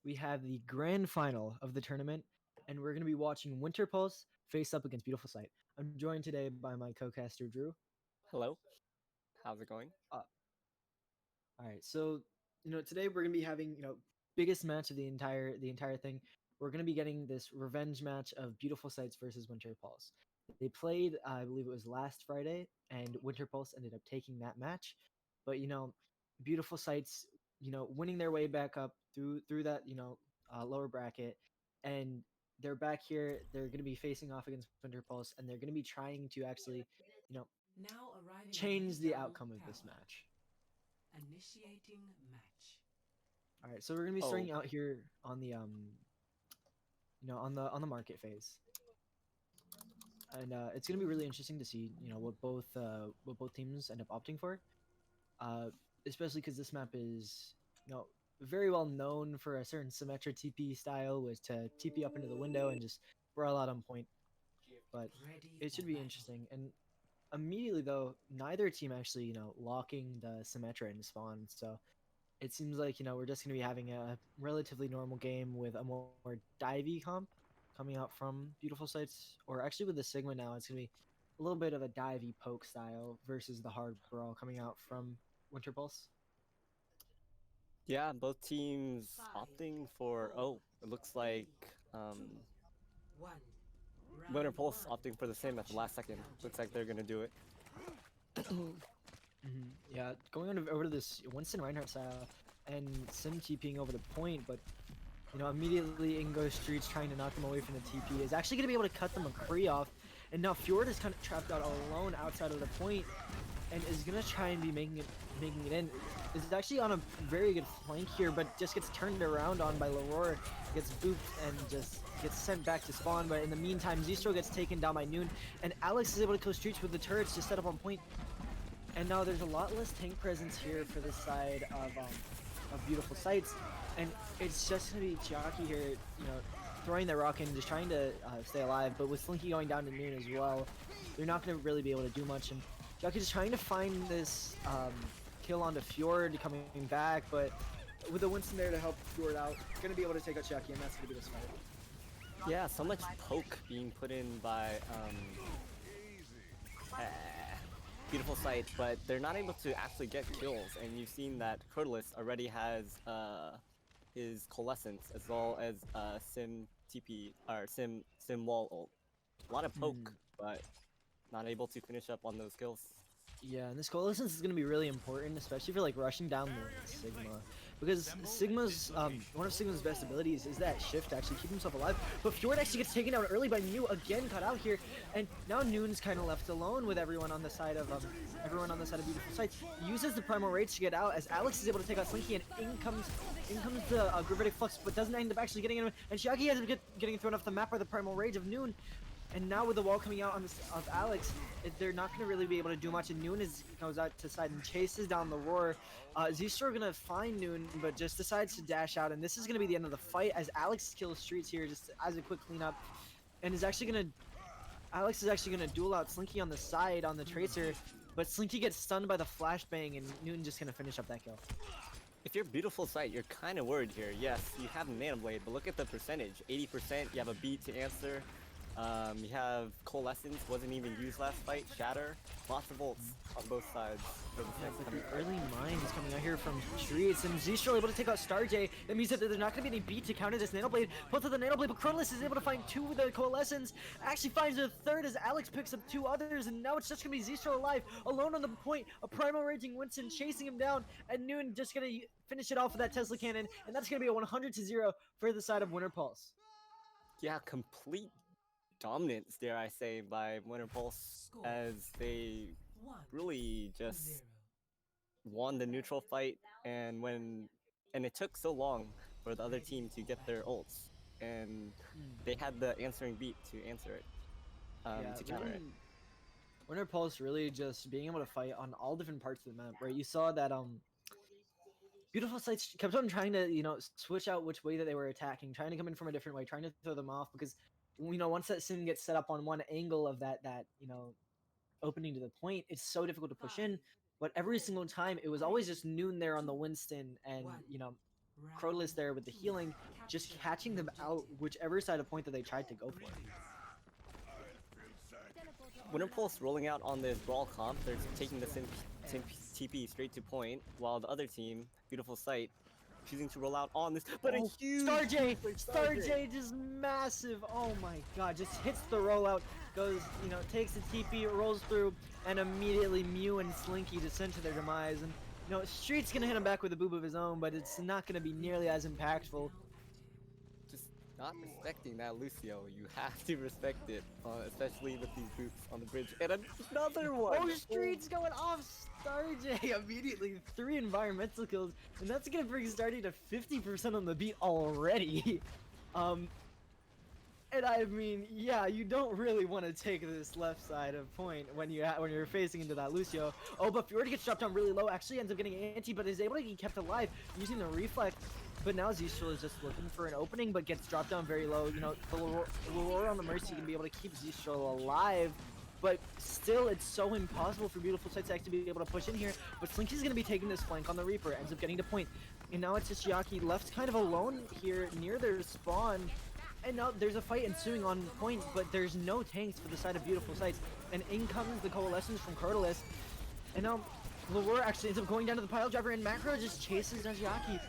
we have the grand final of the tournament, and we're going to be watching Winter Pulse face up against Beautiful Sight. I'm joined today by my co-caster Drew. Hello, how's it going? All right, so today we're going to be having biggest match of the entire thing. We're going to be getting this revenge match of Beautiful Sights versus Winter Pulse. They played, I believe it was last Friday, and Winter Pulse ended up taking that match. But Beautiful Sights, winning their way back up through that lower bracket, and they're back here. They're going to be facing off against Winter Pulse, and they're going to be trying to actually, change the outcome of this match. Initiating match. All right, so we're gonna be starting out here on the on the market phase, and it's gonna be really interesting to see what both teams end up opting for, especially because this map is very well known for a certain Symmetra TP style, was to TP up into the window and just brawl out on point. But it should be interesting. And immediately though, neither team actually locking the Symmetra in spawn, so it seems like we're just going to be having a relatively normal game with a more divey comp coming out from Beautiful Sights, or actually with the Sigma now, it's going to be a little bit of a divey poke style versus the hard brawl coming out from Winter Pulse. Yeah, both teams opting for, it looks like Winter Pulse opting for the same at the last second. Looks like they're going to do it. Yeah, going on over to this Winston Reinhardt style and Sim TPing over the point, but immediately Ingo Streets trying to knock them away from the TP is actually going to be able to cut the McCree off, and now Fjord is kind of trapped out all alone outside of the point and is going to try and be making it in. Is actually on a very good flank here, but just gets turned around on by Leroy, gets booped and just gets sent back to spawn. But in the meantime, Zistro gets taken down by Noon, and Alex is able to kill Streets with the turrets to set up on point. And now there's a lot less tank presence here for this side of Beautiful Sights, and it's just gonna be Jockey here, throwing the rock in, just trying to stay alive. But with Slinky going down to Noon as well, they're not gonna really be able to do much. And Jockey just trying to find this kill onto Fjord coming back, but with the Winston there to help Fjord out, gonna be able to take out Jockey, and that's gonna be this fight. Yeah, so much poke being put in by Beautiful Sight, but they're not able to actually get kills, and you've seen that Crotalus already has his Coalescence as well as Sim TP or Sim Wall ult. A lot of poke, but not able to finish up on those kills. Yeah, and this Coalescence is going to be really important, especially for like rushing down the Sigma, because Sigma's one of Sigma's best abilities is that shift to actually keep himself alive. But Fjord actually gets taken down early by Mew, again cut out here, and now Noon's kind of left alone with everyone on the side of Beautiful Sights. Uses the Primal Rage to get out as Alex is able to take out Slinky, and in comes the Gravitic Flux, but doesn't end up actually getting him. And Shaggy ends up getting thrown off the map by the Primal Rage of Noon. And now with the wall coming out on this of Alex, they're not going to really be able to do much. And Noon goes out to side and chases down the Roar. Zistro going to find Noon, but just decides to dash out. And this is going to be the end of the fight as Alex kills Streets here just as a quick cleanup. And Alex is actually going to duel out Slinky on the side on the Tracer. But Slinky gets stunned by the flashbang, and Noon just going to finish up that kill. If you're Beautiful Sight, you're kind of worried here. Yes, you have Nano Blade, but look at the percentage. 80%, you have a beat to answer. You have Coalescence, wasn't even used last fight, Shatter, lots of ults on both sides. But the early mind is coming out here from Streets, and Zistro able to take out StarJ. That means that there's not going to be any beat to counter this Nano Blade. Puts out the Nano Blade, but Crotalus is able to find two with the Coalescence. Actually finds a third as Alex picks up two others, and now it's just going to be Zistro alive, alone on the point. A Primal Raging Winston chasing him down, and Noon just going to finish it off with that Tesla Cannon, and that's going to be a 100-0 for the side of Winter Pulse. Yeah, complete dominance, dare I say, by Winter Pulse, as they really just won the neutral fight, and it took so long for the other team to get their ults, and they had the answering beat to answer it, to counter it. Winter Pulse really just being able to fight on all different parts of the map, right? You saw that Beautiful Sights kept on trying to switch out which way that they were attacking, trying to come in from a different way, trying to throw them off, because once that sim gets set up on one angle of that opening to the point, it's so difficult to push in. But every single time, it was always just Noon there on the Winston, and Crotalus there with the healing, just catching them out whichever side of point that they tried to go for. Winter Pulse rolling out on this brawl comp, they're taking the Sim TP straight to point, while the other team, Beautiful Sight, choosing to roll out on this, but a huge Star J just massive. Oh my god, just hits the rollout, goes, takes the TP, rolls through, and immediately Mew and Slinky descend to their demise. And Street's gonna hit him back with a boob of his own, but it's not gonna be nearly as impactful. Just not respecting that Lucio. You have to respect it, especially with these boots on the bridge. And another one! Oh, Street's going off Star J immediately. 3 environmental kills, and that's gonna bring Star J to 50% on the beat already. And I mean, yeah, you don't really want to take this left side of point when you're facing into that Lucio. Oh, but Fjord gets dropped down really low, actually ends up getting anti, but is able to get kept alive using the reflect. But now Zistral is just looking for an opening, but gets dropped down very low. The Lure on the Mercy can be able to keep Zistral alive, but still, it's so impossible for Beautiful Sight to actually be able to push in here. But Slinky's going to be taking this flank on the Reaper, ends up getting to point. And now it's Ishiaki left kind of alone here near their spawn. And now there's a fight ensuing on point, but there's no tanks for the side of Beautiful Sights. And in comes the Coalescence from Crotalus. And now Lure actually ends up going down to the pile driver, and Macro just chases Ishiaki.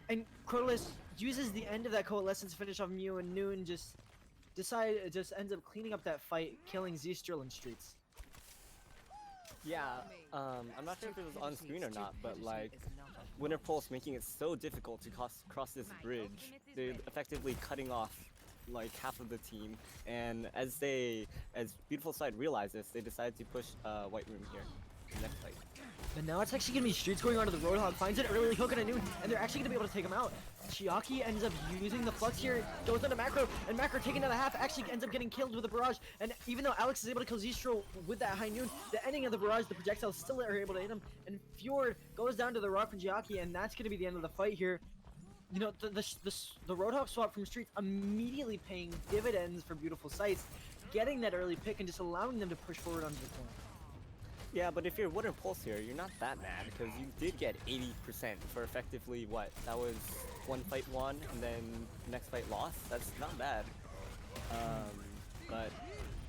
And Crotalus uses the end of that Coalescence to finish off Mew, and Noon just ends up cleaning up that fight, killing Zistral and Streets. Yeah, I'm not sure if it was on screen or not, but like, Winter Pulse making it so difficult to cross this bridge. They're effectively cutting off like half of the team, and as Beautiful Sight realize this, they decide to push White Room here in the next fight. And now it's actually gonna be Streets going onto the Roadhog, finds it early hook on a Noon, and they're actually gonna be able to take him out. Chiaki ends up using the Flux here, goes into Macro, and Macro taking down a half, actually ends up getting killed with a Barrage. And even though Alex is able to kill Zistral with that high Noon, the ending of the Barrage, the projectiles still are able to hit him, and Fjord goes down to the rock from Chiaki, and that's gonna be the end of the fight here. The Roadhog swap from Streets immediately paying dividends for Beautiful Sights, getting that early pick and just allowing them to push forward onto the corner. Yeah, but if you're Winter Pulse here, you're not that mad, because you did get 80% for effectively what? That was one fight won, and then next fight lost? That's not bad. But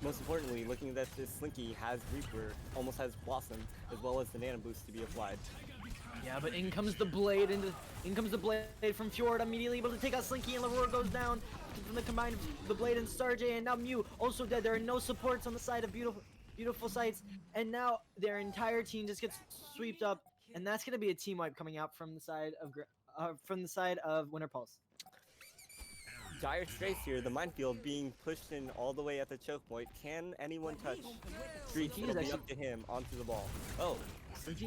most importantly, looking that this Slinky has Reaper, almost has Blossom, as well as the Nano Boost to be applied. Yeah, but in comes the Blade, from Fjord, immediately able to take out Slinky, and Leroy goes down from the combined the Blade and Star J, and now Mew also dead. There are no supports on the side of Beautiful Sights, and now their entire team just gets swept up, and that's gonna be a team wipe coming out from the side of Winter Pulse. Dire Straits here, the minefield being pushed in all the way at the choke point. Can anyone touch? Streets, it'll be up to him onto the ball. Oh,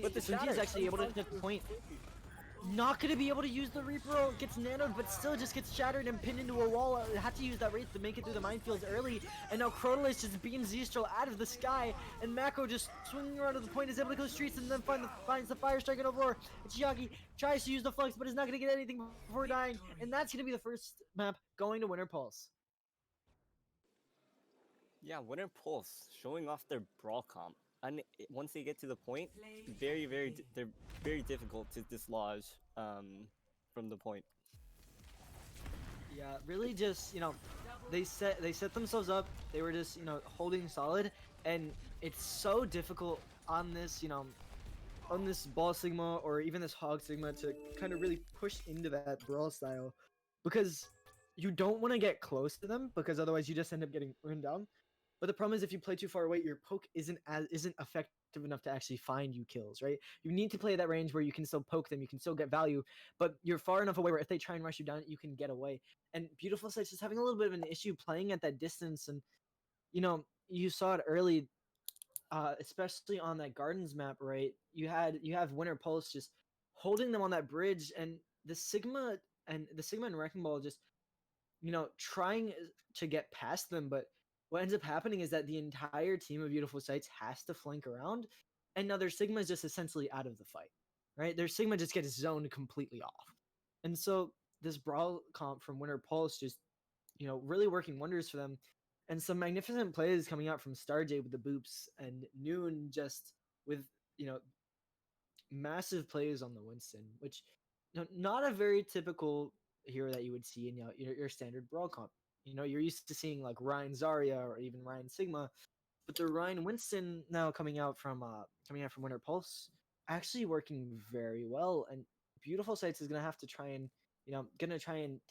But the Slinky is actually able to just point. Not gonna be able to use the Reaper ult, gets nanoed, but still just gets shattered and pinned into a wall. Had to use that Wraith to make it through the minefields early, and now Crotalus just beams Zistral out of the sky, and Mako just swinging around to the point is able to go Streets and then finds the Fire Strike and Aurora. Chiaki tries to use the Flux, but is not gonna get anything before dying, and that's gonna be the first map going to Winter Pulse. yeah, Winter Pulse showing off their brawl comp. And once they get to the point, they're very difficult to dislodge from the point. Yeah, really just, they set themselves up. They were just, holding solid, and it's so difficult on this, on this Ball Sigma or even this Hog Sigma to kind of really push into that brawl style, because you don't want to get close to them, because otherwise you just end up getting run down. But the problem is, if you play too far away, your poke isn't effective enough to actually find you kills, right? You need to play that range where you can still poke them, you can still get value, but you're far enough away where if they try and rush you down, you can get away. And Beautiful Sight's just having a little bit of an issue playing at that distance, and you saw it early, especially on that Gardens map, right? You have Winter Pulse just holding them on that bridge, and the Sigma and Wrecking Ball just trying to get past them, but what ends up happening is that the entire team of Beautiful Sights has to flank around, and now their Sigma is just essentially out of the fight, right? Their Sigma just gets zoned completely off. And so this brawl comp from Winter Pulse just, really working wonders for them. And some magnificent plays coming out from Star J with the boops, and Noon just with, massive plays on the Winston, which not a very typical hero that you would see in your standard brawl comp. You're used to seeing like Ryan Zarya or even Ryan Sigma, but the Ryan Winston now coming out from Winter Pulse actually working very well. And Beautiful Sights is gonna have to try and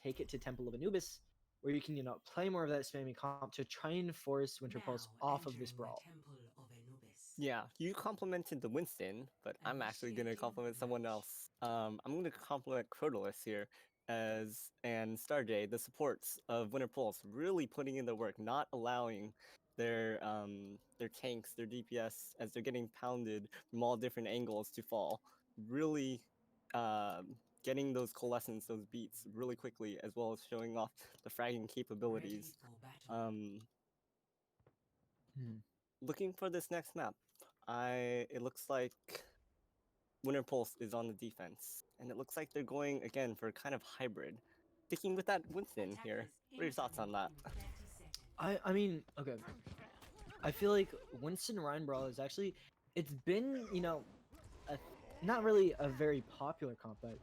take it to Temple of Anubis, where you can play more of that spammy comp to try and force Winter Pulse Now off of this entering the brawl. Temple of Anubis. Yeah, you complimented the Winston, but I'm actually gonna Initiating compliment someone match. else. I'm gonna compliment Crotalus here and Starjay, the supports of Winter Pulse, really putting in the work, not allowing their tanks, their DPS, as they're getting pounded from all different angles to fall. Really getting those coalescence, those beats really quickly, as well as showing off the fragging capabilities. Ready for battle. Hmm. Looking for this next map, it looks like Winter Pulse is on the defense, and it looks like they're going again for kind of hybrid. Sticking with that Winston here. What are your thoughts on that? In 30 seconds. I mean, okay. I feel like Winston Ryan Brawl is actually it's been, a, not really a very popular comp, but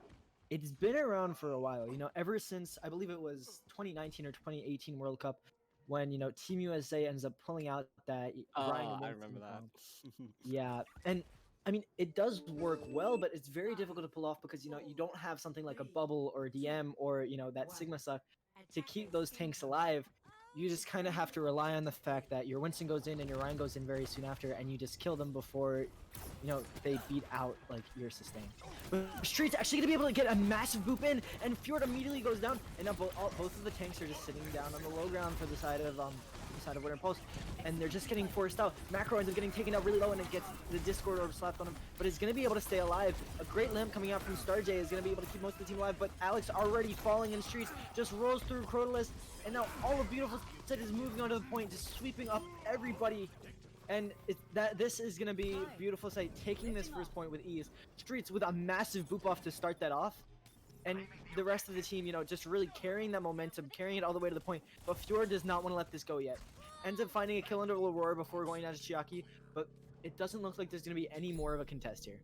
it's been around for a while, ever since I believe it was 2019 or 2018 World Cup when, Team USA ends up pulling out that Ryan I Winston remember that. comp. Yeah, and I mean it does work well, but it's very difficult to pull off because you don't have something like a bubble or a DM or that Sigma suck to keep those tanks alive. You just kind of have to rely on the fact that your Winston goes in and your Ryan goes in very soon after, and you just kill them before they beat out like your sustain. But Street's actually gonna be able to get a massive boop in, and Fjord immediately goes down, and now both of the tanks are just sitting down on the low ground for the side of Winter Post, and they're just getting forced out. Macro ends up getting taken out really low, and it gets the Discord orb slapped on him, but he's gonna be able to stay alive. A great lamp coming out from Starjay is gonna be able to keep most of the team alive, but Alex already falling in Streets just rolls through Crotalus, and now all of Beautiful Sight is moving onto the point, just sweeping up everybody. And this is gonna be Beautiful Sight taking this first point with ease. Streets with a massive boop off to start that off, and the rest of the team, just really carrying that momentum, carrying it all the way to the point. But Fjord does not want to let this go yet. Ends up finding a kill under Aurora before going down to Chiaki, but it doesn't look like there's gonna be any more of a contest here.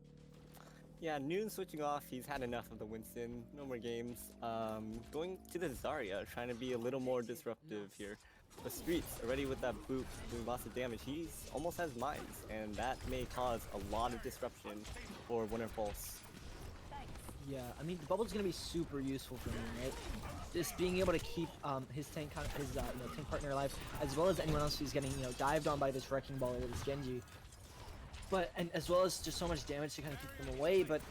Yeah, Noon switching off. He's had enough of the Winston. No more games. Going to the Zarya, trying to be a little more disruptive here. The Streets already with that boop doing lots of damage. He's almost has mines, and that may cause a lot of disruption for Winter Pulse. Yeah, I mean the bubble's gonna be super useful for me, right? Just being able to keep his tank tank partner alive, as well as anyone else who's getting dived on by this wrecking ball or this Genji. And as well as just so much damage to kind of keep them away. But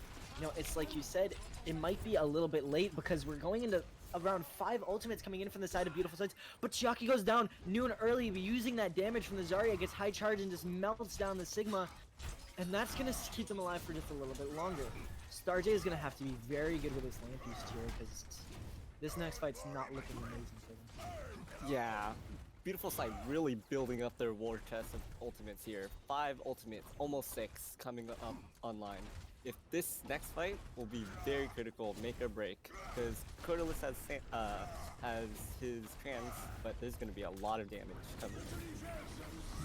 it's like you said, it might be a little bit late because we're going into around 5 ultimates coming in from the side of Beautiful Sights. But Chiaki goes down, Noon early, using that damage from the Zarya, gets high charge and just melts down the Sigma. And that's going to keep them alive for just a little bit longer. Starjay is going to have to be very good with his lamp use here because this next fight's not looking amazing for them. Yeah, Beautiful Sight really building up their war chest of ultimates here. 5 ultimates, almost 6 coming up online. If this next fight will be very critical, make or break, because Crotalus has his trans, but there's going to be a lot of damage coming.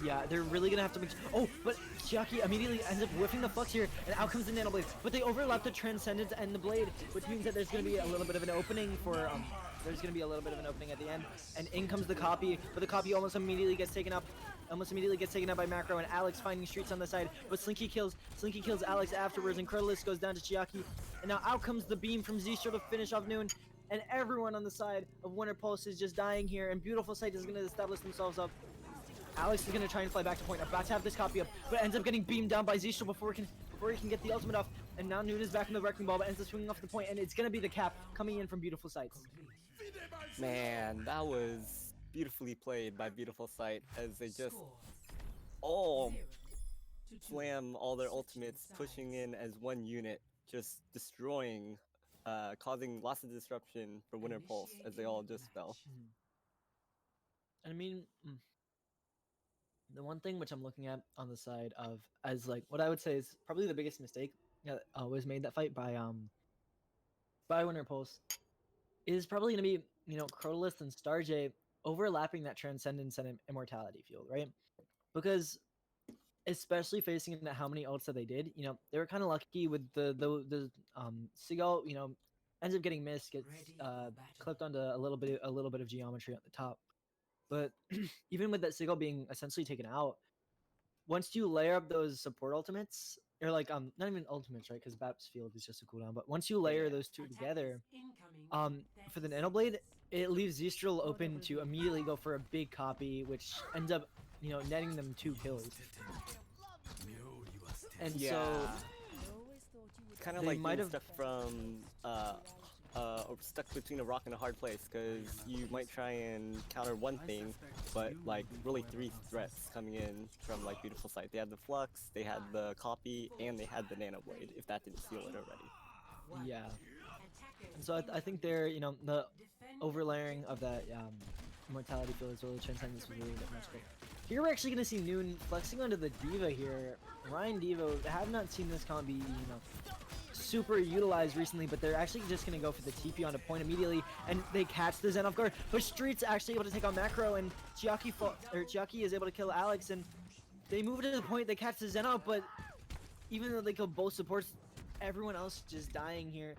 Yeah, they're really gonna have to make. Oh, but Chiaki immediately ends up whiffing the flux here, and out comes the Nano Blade. But they overlap the Transcendence and the Blade, which means that there's gonna be a little bit of an opening for there's gonna be a little bit of an opening at the end. And in comes the copy, but the copy almost immediately gets taken up. By Macro, and Alex finding Streets on the side, but Slinky kills Alex afterwards, and Crotalus goes down to Chiaki. And now out comes the beam from Z-Stro to finish off Noon, and everyone on the side of Winter Pulse is just dying here, and Beautiful Sight is gonna establish themselves up. Alex is gonna try and fly back to point, about to have this copy up, but ends up getting beamed down by Z-Stro before he can get the ultimate off. And now Noon is back in the wrecking ball, but ends up swinging off the point, and it's gonna be the cap coming in from Beautiful Sights. Man, that was beautifully played by Beautiful Sight as they just Score all 0-2. slam all their ultimates, pushing in as one unit, just destroying, causing lots of disruption for Winter Pulse as they all just fell. And I mean, the one thing which I'm looking at on the side of as like what I would say is probably the biggest mistake that was made that fight by Winter Pulse is probably gonna be Crotalus and Starjay overlapping that Transcendence and Immortality field, right? Because especially facing into how many ults that they did. You know, they were kind of lucky with the Seagull. You know, ends up getting missed, gets clipped onto a little bit of geometry at the top. But even with that Seagull being essentially taken out, once you layer up those support ultimates, or like not even ultimates, right? Because Bap's Field is just a cooldown. But once you layer Yeah. those two together, Um, for the Nanoblade, it leaves Zestrel open to immediately go for a big copy, which ends up, you know, netting them 2 kills. And Yeah. so It's kind of they like might being have- stuck from or stuck between a rock and a hard place, because you might try and counter one thing, but like really 3 threats coming in from like Beautiful Sight. They had the Flux, they had the copy, and they had the Nano Blade, if that didn't seal it already. yeah. And so I think they're, you know, the overlaying of that mortality field is really transcending this really much. But here we're actually going to see Noon flexing onto the Diva here. Ryan Devo, have not seen this comp be, you know, super utilized recently, but they're actually just going to go for the TP onto point immediately, and they catch the Zen off guard. But Street's actually able to take on Macro, and Chiaki is able to kill Alex, and they move to the point, they catch the Zen out, but even though they kill both supports, everyone else just dying here.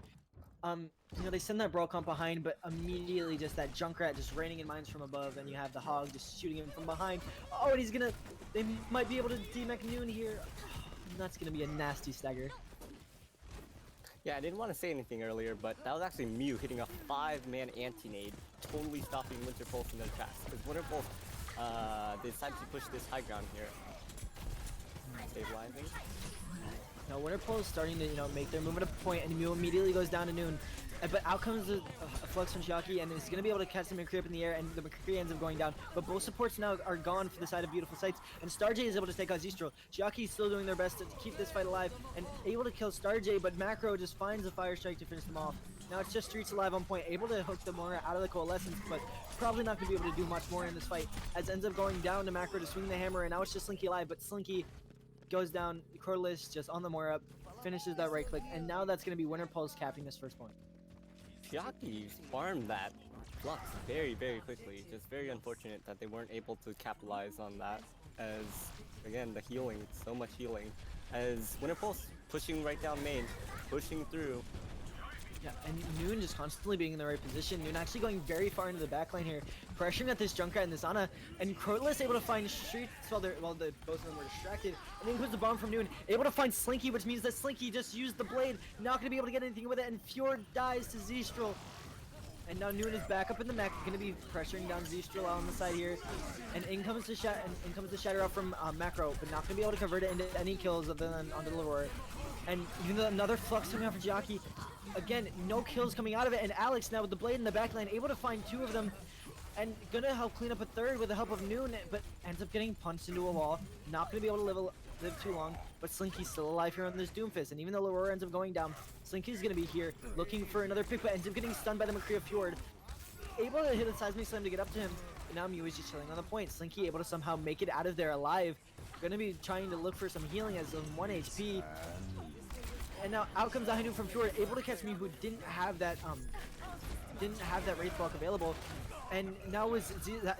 You know, they send that Brawl comp behind, but immediately just that Junkrat just raining in mines from above, and you have the Hog just shooting him from behind. Oh, and he's gonna, they might be able to DMech Noon here. And that's gonna be a nasty stagger. Yeah, I didn't want to say anything earlier, but that was actually Mew hitting a 5-man anti-nade, totally stopping Winter Pulse in their tracks. Because Winter Pulse, they decided to push this high ground here. Stabilizing. Now Winter Pole is starting to, you know, make their move at a point, and Mew immediately goes down to Noon. But out comes a Flux from Chiaki, and is going to be able to catch the McCree up in the air, and the McCree ends up going down. But both supports now are gone for the side of Beautiful Sights, and StarJ is able to take out Zestrel. Chiaki is still doing their best to keep this fight alive, and able to kill StarJ, but Macro just finds a Fire Strike to finish them off. Now it's just Streets alive on point, able to hook the Mora out of the Coalescence, but probably not going to be able to do much more in this fight, as ends up going down to Macro to swing the hammer, and now it's just Slinky alive, but Slinky goes down, Corliss just on the Mora, finishes that right click, and now that's going to be Winter Pulse capping this first point. Chiaki farmed that Flux very, very quickly. Just very unfortunate that they weren't able to capitalize on that, as, again, the healing, so much healing. As Winter Pulse pushing right down main, pushing through. Yeah, and Noon just constantly being in the right position. Noon actually going very far into the backline here, pressuring at this Junkrat and this Ana, and Crotless able to find Streets while the both of them were distracted. And then comes the bomb from Noon, able to find Slinky, which means that Slinky just used the blade, not going to be able to get anything with it, and Fjord dies to Zestrel. And now Noon is back up in the mech, going to be pressuring down Zestrel out on the side here. And in comes the Shatter out from Macro, but not going to be able to convert it into any kills other than onto the Aurora. And even though another Flux coming out for Chiaki, again, no kills coming out of it, and Alex now with the blade in the backline, able to find 2 of them, and gonna help clean up a third with the help of Noon, but ends up getting punched into a wall. Not gonna be able to live too long, but Slinky's still alive here on this Doomfist, and even though Aurora ends up going down, Slinky's gonna be here looking for another pick, but ends up getting stunned by the McCree Fjord. Able to hit a Seismic Slam to get up to him, but now Mew is just chilling on the point. Slinky able to somehow make it out of there alive. Gonna be trying to look for some healing as on 1 HP. And now out comes Ahinu from Fjord, able to catch me, who didn't have that Wraith block available. And now with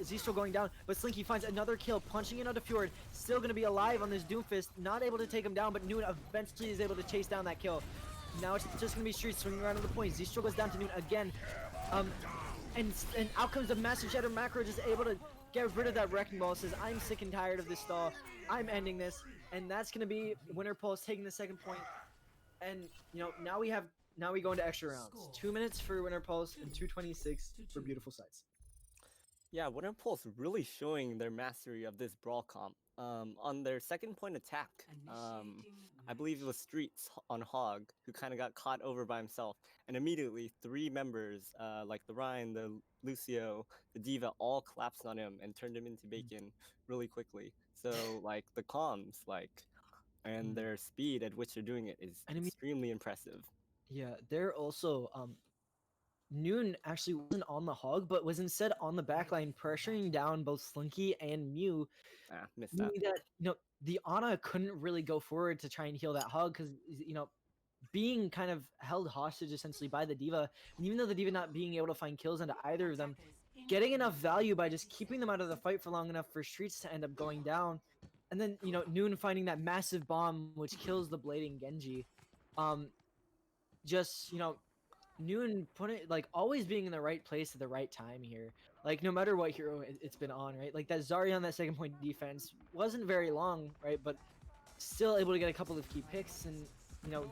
Zestrel going down, but Slinky finds another kill, punching in onto Fjord, still going to be alive on this Doomfist, not able to take him down, but Noon eventually is able to chase down that kill. Now it's just going to be Street swinging around on the point. Zestrel goes down to Noon again. And out comes the Master Shatter Macro, just able to get rid of that Wrecking Ball, says, I'm sick and tired of this stall, I'm ending this. And that's going to be Winter Pulse taking the second point. And, you know, now we go into extra rounds. 2 minutes for Winter Pulse and 2:26 for Beautiful Sights. Yeah, Winter Pulse really showing their mastery of this brawl comp. On their second point attack, I believe it was Streets on Hog, who kind of got caught over by himself, and immediately 3 members, like the Ryan, the Lucio, the Diva, all collapsed on him and turned him into bacon really quickly. So, like, the comms, and their speed at which they're doing it is extremely impressive. Yeah, they're also Noon actually wasn't on the Hog, but was instead on the backline, pressuring down both Slinky and Mew. Missed that. Meaning that, you know, the Ana couldn't really go forward to try and heal that Hog because, you know, being kind of held hostage essentially by the Diva, and even though the Diva not being able to find kills onto either of them, getting enough value by just keeping them out of the fight for long enough for Streets to end up going down. and then Noon finding that massive bomb which kills the blading Genji. Um, just Noon put it like always being in the right place at the right time here. Like no matter what hero it's been on, right? Like that Zarya on that second point defense wasn't very long, right? But still able to get a couple of key picks, and the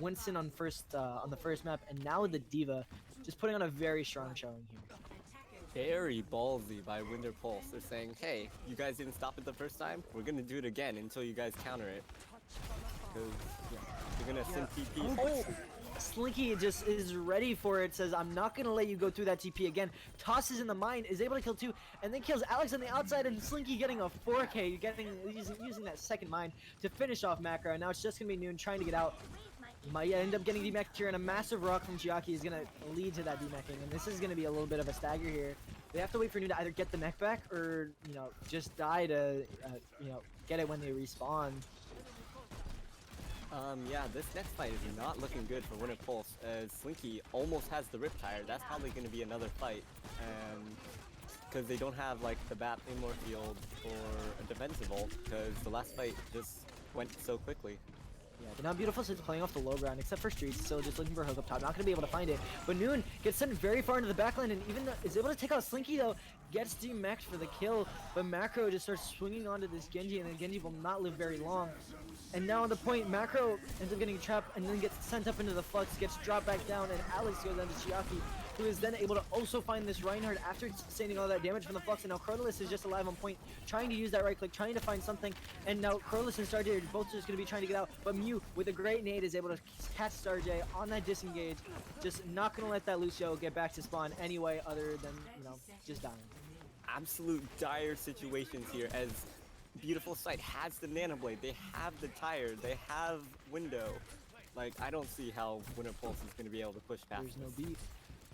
Winston on the first map, and now the Diva just putting on a very strong showing here. Very ballsy by Winter Pulse. They're saying, hey, you guys didn't stop it the first time? We're gonna do it again until you guys counter it. Because, yeah, they're gonna send TP. Oh! Slinky just is ready for it, says, I'm not going to let you go through that TP again. Tosses in the mine, is able to kill 2, and then kills Alex on the outside, and Slinky getting a 4K, using that second mine to finish off Macro. And now it's just going to be Noon trying to get out. Might end up getting demeched here, and a massive rock from Chiaki is going to lead to that demecking, and this is going to be a little bit of a stagger here. They have to wait for Noon to either get the mech back or, just die to, get it when they respawn. Yeah, this next fight is not looking good for Winter Pulse, as Slinky almost has the Riptire. That's probably going to be another fight, and because they don't have like the BAP in field or a defensive ult, because the last fight just went so quickly. Yeah, but now Beautiful Sid's playing off the low ground, except for Streets, still just looking for a hook up top. Not going to be able to find it. But Noon gets sent very far into the backline, and even is able to take out Slinky, though. Gets demexed for the kill, but Macro just starts swinging onto this Genji, and then Genji will not live very long. And now on the point, Macro ends up getting trapped, and then gets sent up into the Flux, gets dropped back down, and Alex goes down to Chiaki, who is then able to also find this Reinhardt after sustaining all that damage from the Flux. And now Chronolist is just alive on point, trying to use that right click, trying to find something. And now Chronolist and Starjay are both just going to be trying to get out. But Mew, with a great nade, is able to catch Starjay on that disengage. Just not going to let that Lucio get back to spawn anyway, other than, just dying. Absolute dire situations here, as Beautiful Sight has the Nano Blade, they have the tire, they have window. Like, I don't see how Winter Pulse is going to be able to push past There's no this. beat.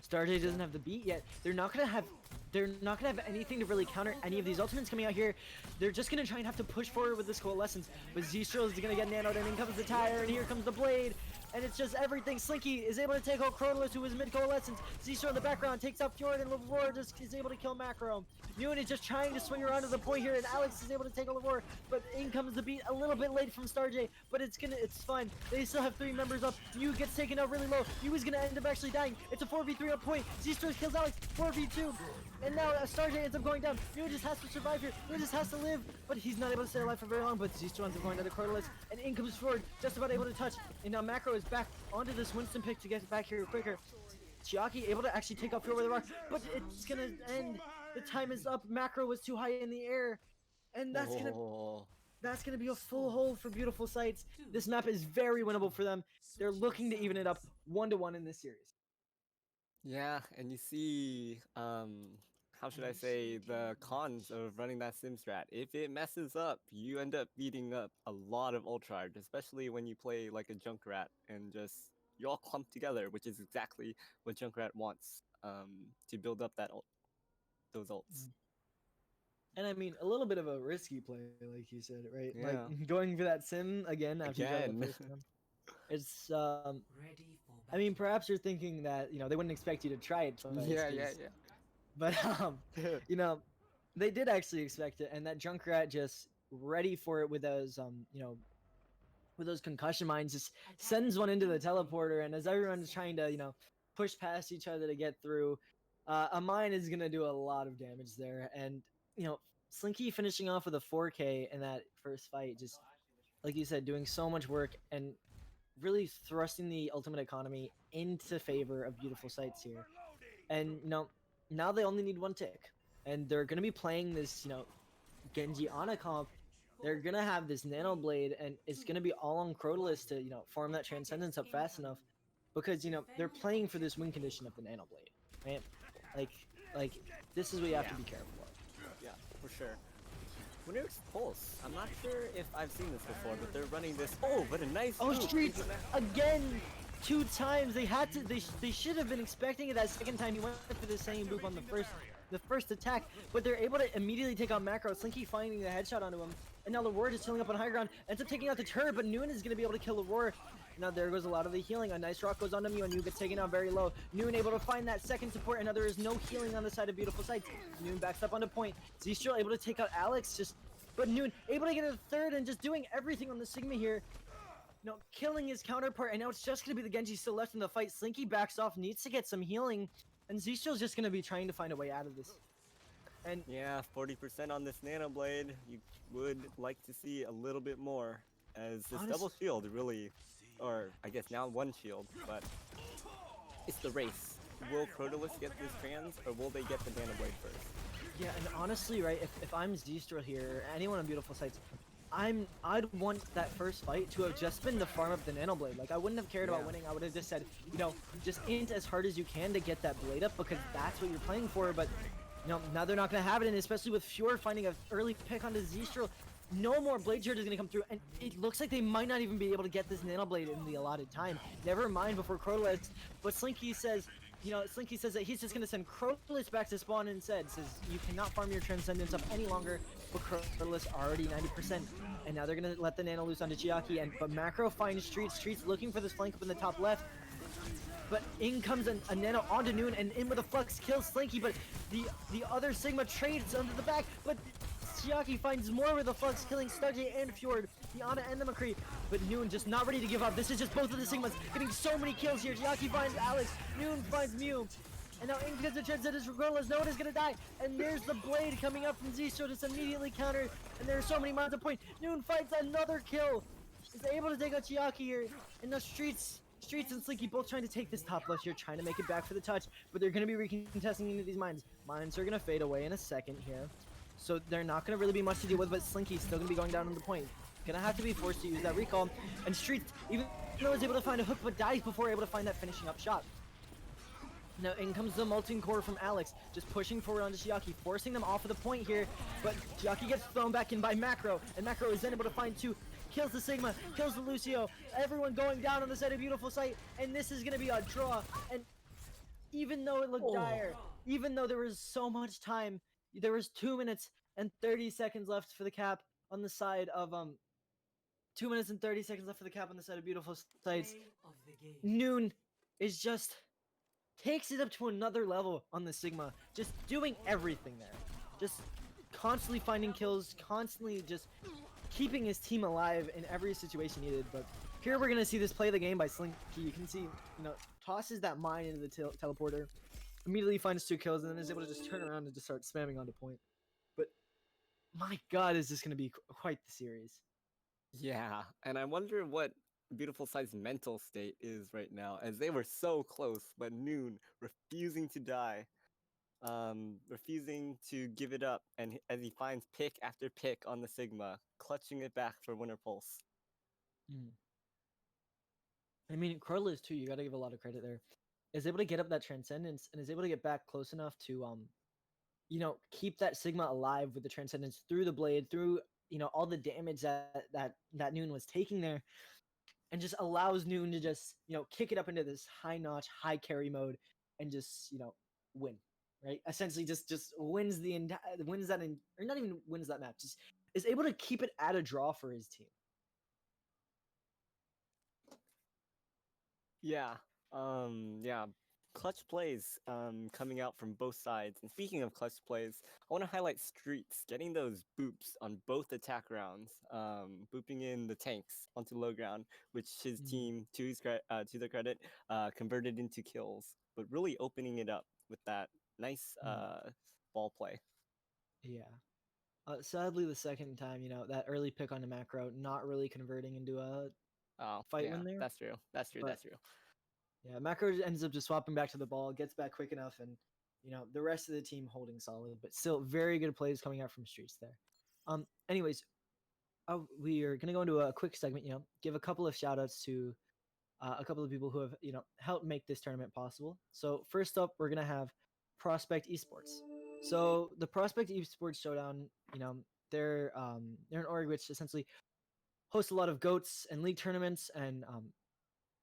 Starjay doesn't have the beat yet. They're not gonna have anything to really counter any of these ultimates coming out here. They're just gonna try and have to push forward with this Coalescence. But Z-Stro is gonna get nanoed, and in comes the tire, and here comes the blade. And it's just everything. Slinky is able to take out Chronolist, who is mid-Coalescence. Z-Stro in the background takes out Fjord, and Lavore just is able to kill Macro. Noon is just trying to swing around to the point here, and Alex is able to take out Lavore. But in comes the beat a little bit late from Starjay, but it's fine. They still have 3 members up. Mew gets taken out really low. Mew is gonna end up actually dying. It's a 4v3 up point. Z-Stro kills Alex, 4v2. And now Starjay ends up going down. Mew just has to survive here. Mew just has to live, but he's not able to stay alive for very long. But Z-Stro ends up going down to Chronolist, and in comes Fjord, just about able to touch. And now Macro is back onto this Winston pick to get back here quicker. Chiaki able to actually take off Fjord with a rock, but it's gonna end. The time is up. Macro was too high in the air, and that's gonna be a full hold for Beautiful Sights. This map is very winnable for them. They're looking to even it up 1-1 in this series. Yeah, and you see, how should I say, the cons of running that sim strat. If it messes up, you end up beating up a lot of Ultrarge, especially when you play like a Junkrat and just, you all clump together, which is exactly what Junkrat wants, to build up those ults. And I mean, a little bit of a risky play, like you said, right? Yeah. Like going for that sim again after you got the first one. It's Ready for I mean, perhaps you're thinking that they wouldn't expect you to try it twice. Yeah. But they did actually expect it, and that Junkrat just ready for it with those with those concussion mines, just sends one into the teleporter, and as everyone's trying to push past each other to get through, a mine is gonna do a lot of damage there. And Slinky finishing off with a 4K in that first fight, just like you said, doing so much work and really thrusting the ultimate economy into favor of Beautiful Sights here. And now they only need 1 tick, and they're gonna be playing this Genji Ana comp. They're gonna have this Nano Blade, and it's gonna be all on Crotalus to farm that Transcendence up fast enough, because they're playing for this win condition of the Nano Blade, right? Like this is what you have to be careful of. Yeah, for sure. Winter Pulse, I'm not sure if I've seen this before, but they're running this. Oh, but a nice. Oh, loop. Streets again, 2 times. They had to. They should have been expecting it that second time. He went for the same boop on the first attack, but they're able to immediately take out Macro. Slinky finding the headshot onto him, and now Leroy is chilling up on high ground. Ends up taking out the turret, but Noon is gonna be able to kill Leroy. Now there goes a lot of the healing. A nice rock goes onto Mew, and Mew gets taken out very low. Noon able to find that second support, and now there is no healing on the side of Beautiful Sights. Noon backs up onto point. Z-Stro able to take out Alex, just But Noon able to get a third and just doing everything on the Sigma here. You know, killing his counterpart, and now it's just gonna be the Genji still left in the fight. Slinky backs off, needs to get some healing, and Zistro's just gonna be trying to find a way out of this. And Yeah, 40% on this Nano Blade. You would like to see a little bit more, as this double Honest- shield really, or I guess now one shield, but it's the race. Will Crotalus get this trans, or will they get the Nano Blade first? yeah, and honestly, right, if I'm Zistro here, or anyone on Beautiful Sights, I'd want that first fight to have just been the farm of the Nano Blade. Like, I wouldn't have cared about Yeah. winning. I would have just said, you know, just int as hard as you can to get that blade up, because that's what you're playing for. But you know, now they're not gonna have it, and especially with Fjord finding an early pick onto Zistro, no more blade charge is gonna come through, and it looks like they might not even be able to get this Nano Blade in the allotted time. Never mind before Crotalus, but Slinky says, you know, Slinky says that he's just gonna send Crotalus back to spawn instead. Says you cannot farm your Transcendence up any longer, but Crotalus already 90%, and now they're gonna let the Nano loose onto Chiaki, and but Macro finds Streets looking for this flank up in the top left. But in comes a Nano onto Noon, and in with a Flux kills Slinky, but the other Sigma trades under the back, but Chiaki finds more with a Flux killing Starjay and Fjord, the Ana and the McCree, but Noon just not ready to give up. This is just both of the Sigmas getting so many kills here. Chiaki finds Alex, Noon finds Mew, and now in gets the Transcendence regardless, no one is gonna die, and there's the blade coming up from Zistro, just immediately countered, and there are so many mines of point. Noon finds another kill, is able to take out Chiaki here, and the Streets and Slinky both trying to take this top left here, trying to make it back for the touch, but they're going to be recontesting into these mines. Mines are going to fade away in a second here, so they're not going to really be much to deal with, but Slinky's still going to be going down on the point. Going to have to be forced to use that recall, and Streets, even though he's able to find a hook, but dies before able to find that finishing up shot. Now in comes the Molten Core from Alex, just pushing forward onto Chiaki, forcing them off of the point here, but Chiaki gets thrown back in by Macro, and Macro is then able to find two, kills the Sigma, kills the Lucio, everyone going down on the side of Beautiful Sight, and this is gonna be a draw, and even though it looked dire, even though there was so much time, there was 2 minutes and 30 seconds left for the cap on the side of 2 minutes and 30 seconds left for the cap on the side of Beautiful Sights. Play of the game. Noon is just takes it up to another level on the Sigma, just doing everything there, just constantly finding kills, constantly just keeping his team alive in every situation needed. But here we're gonna see this play of the game by Slinky. You can see, you know, tosses that mine into the teleporter, immediately finds 2 kills, and then is able to just turn around and just start spamming onto point. But my God, is this gonna be quite the series? Yeah, and I wonder what Beautiful Sight's mental state is right now, as they were so close, but Noon refusing to die, refusing to give it up, and as he finds pick after pick on the Sigma, clutching it back for Winter Pulse. I mean, Crotalus too, you gotta give a lot of credit there, is able to get up that Transcendence and is able to get back close enough to, you know, keep that Sigma alive with the Transcendence through the blade, through, you know, all the damage that Noon was taking there, and just allows Noon to just, you know, kick it up into this high notch, high carry mode, and just, you know, win, right? Essentially, just wins the entire, wins that, or not even wins that map, just is able to keep it at a draw for his team. Yeah, yeah. Clutch plays coming out from both sides. And speaking of clutch plays, I want to highlight Streets getting those boops on both attack rounds, booping in the tanks onto low ground, which his team, to their credit, converted into kills, but really opening it up with that nice ball play. Yeah. Sadly, the second time, you know, that early pick on the macro, not really converting into a Oh, fight yeah, win there. that's true. That's true. But- That's true. Yeah, macro ends up just swapping back to the ball, gets back quick enough, and you know the rest of the team holding solid, but still very good plays coming out from Streets there. Anyways, we are gonna go into a quick segment. You know, give a couple of shout outs to a couple of people who have, you know, helped make this tournament possible. So first up, we're gonna have Prospect Esports. So the Prospect Esports Showdown, you know, they're an org which essentially hosts a lot of goats and league tournaments, and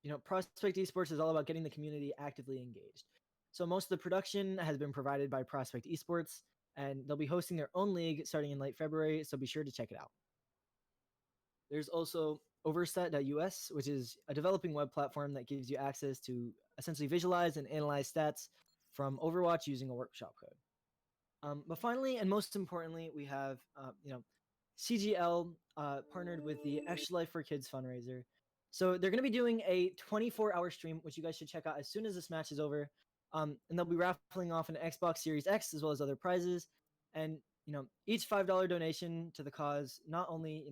you know, Prospect Esports is all about getting the community actively engaged. So most of the production has been provided by Prospect Esports, and they'll be hosting their own league starting in late February, so be sure to check it out. There's also Overstat.us, which is a developing web platform that gives you access to essentially visualize and analyze stats from Overwatch using a workshop code. But finally, and most importantly, we have, you know, CGL partnered with the Extra Life for Kids fundraiser. So they're going to be doing a 24-hour stream, which you guys should check out as soon as this match is over. And they'll be raffling off an Xbox Series X as well as other prizes. And each $5 donation to the cause not only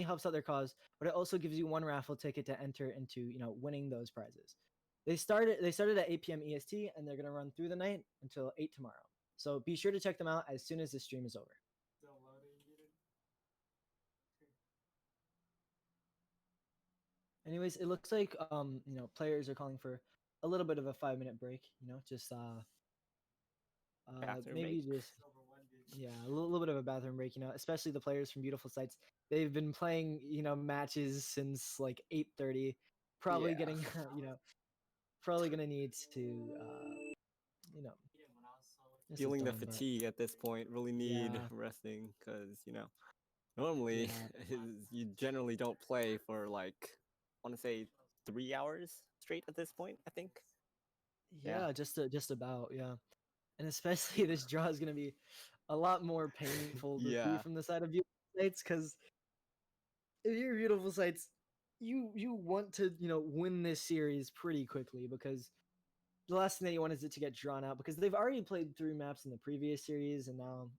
helps out their cause, but it also gives you one raffle ticket to enter into winning those prizes. They started at 8 p.m. EST, and they're going to run through the night until 8 tomorrow. So be sure to check them out as soon as the stream is over. Anyways, it looks like players are calling for a little bit of a 5-minute break. Just Bathroom maybe break. just a little bit of a bathroom break. Especially the players from Beautiful Sights. They've been playing matches since like 8:30. Probably Yeah. getting probably gonna need to just Feeling the done, but fatigue at this point, really need yeah, resting because normally yeah, you generally don't play for like I want to say 3 hours straight at this point. I think. Yeah. yeah, just about, yeah. And especially this draw is gonna be a lot more painful to see Yeah. from the side of Beautiful Sights, because if you're Beautiful Sights, you want to win this series pretty quickly, because the last thing that you want is it to get drawn out, because they've already played 3 maps in the previous series, and now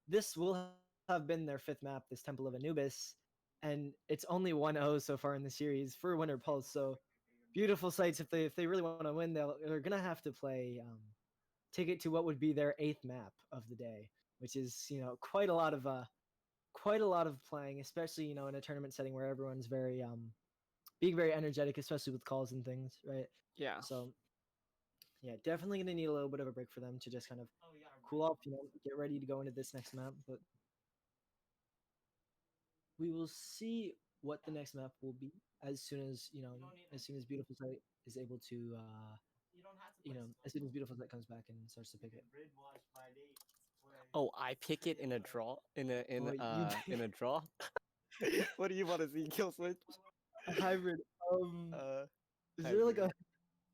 this will have been their 5th map, this Temple of Anubis, and it's only 1-0 so far in the series for Winter Pulse. So Beautiful Sights, if they really want to win, they're gonna have to play take it to what would be their 8th map of the day, which is quite a lot of playing, especially in a tournament setting where everyone's very being very energetic, especially with calls and things, right? Yeah. So yeah, definitely gonna need a little bit of a break for them to just kind of cool off, get ready to go into this next map. But we will see what the next map will be as soon as as soon as Beautiful Sight is able to as soon as Beautiful Sight comes back and starts to pick it. Oh, I pick it in a draw Oh, you in a draw. What do you want to see? Kill switch. a hybrid. Uh, Is there like hybrid.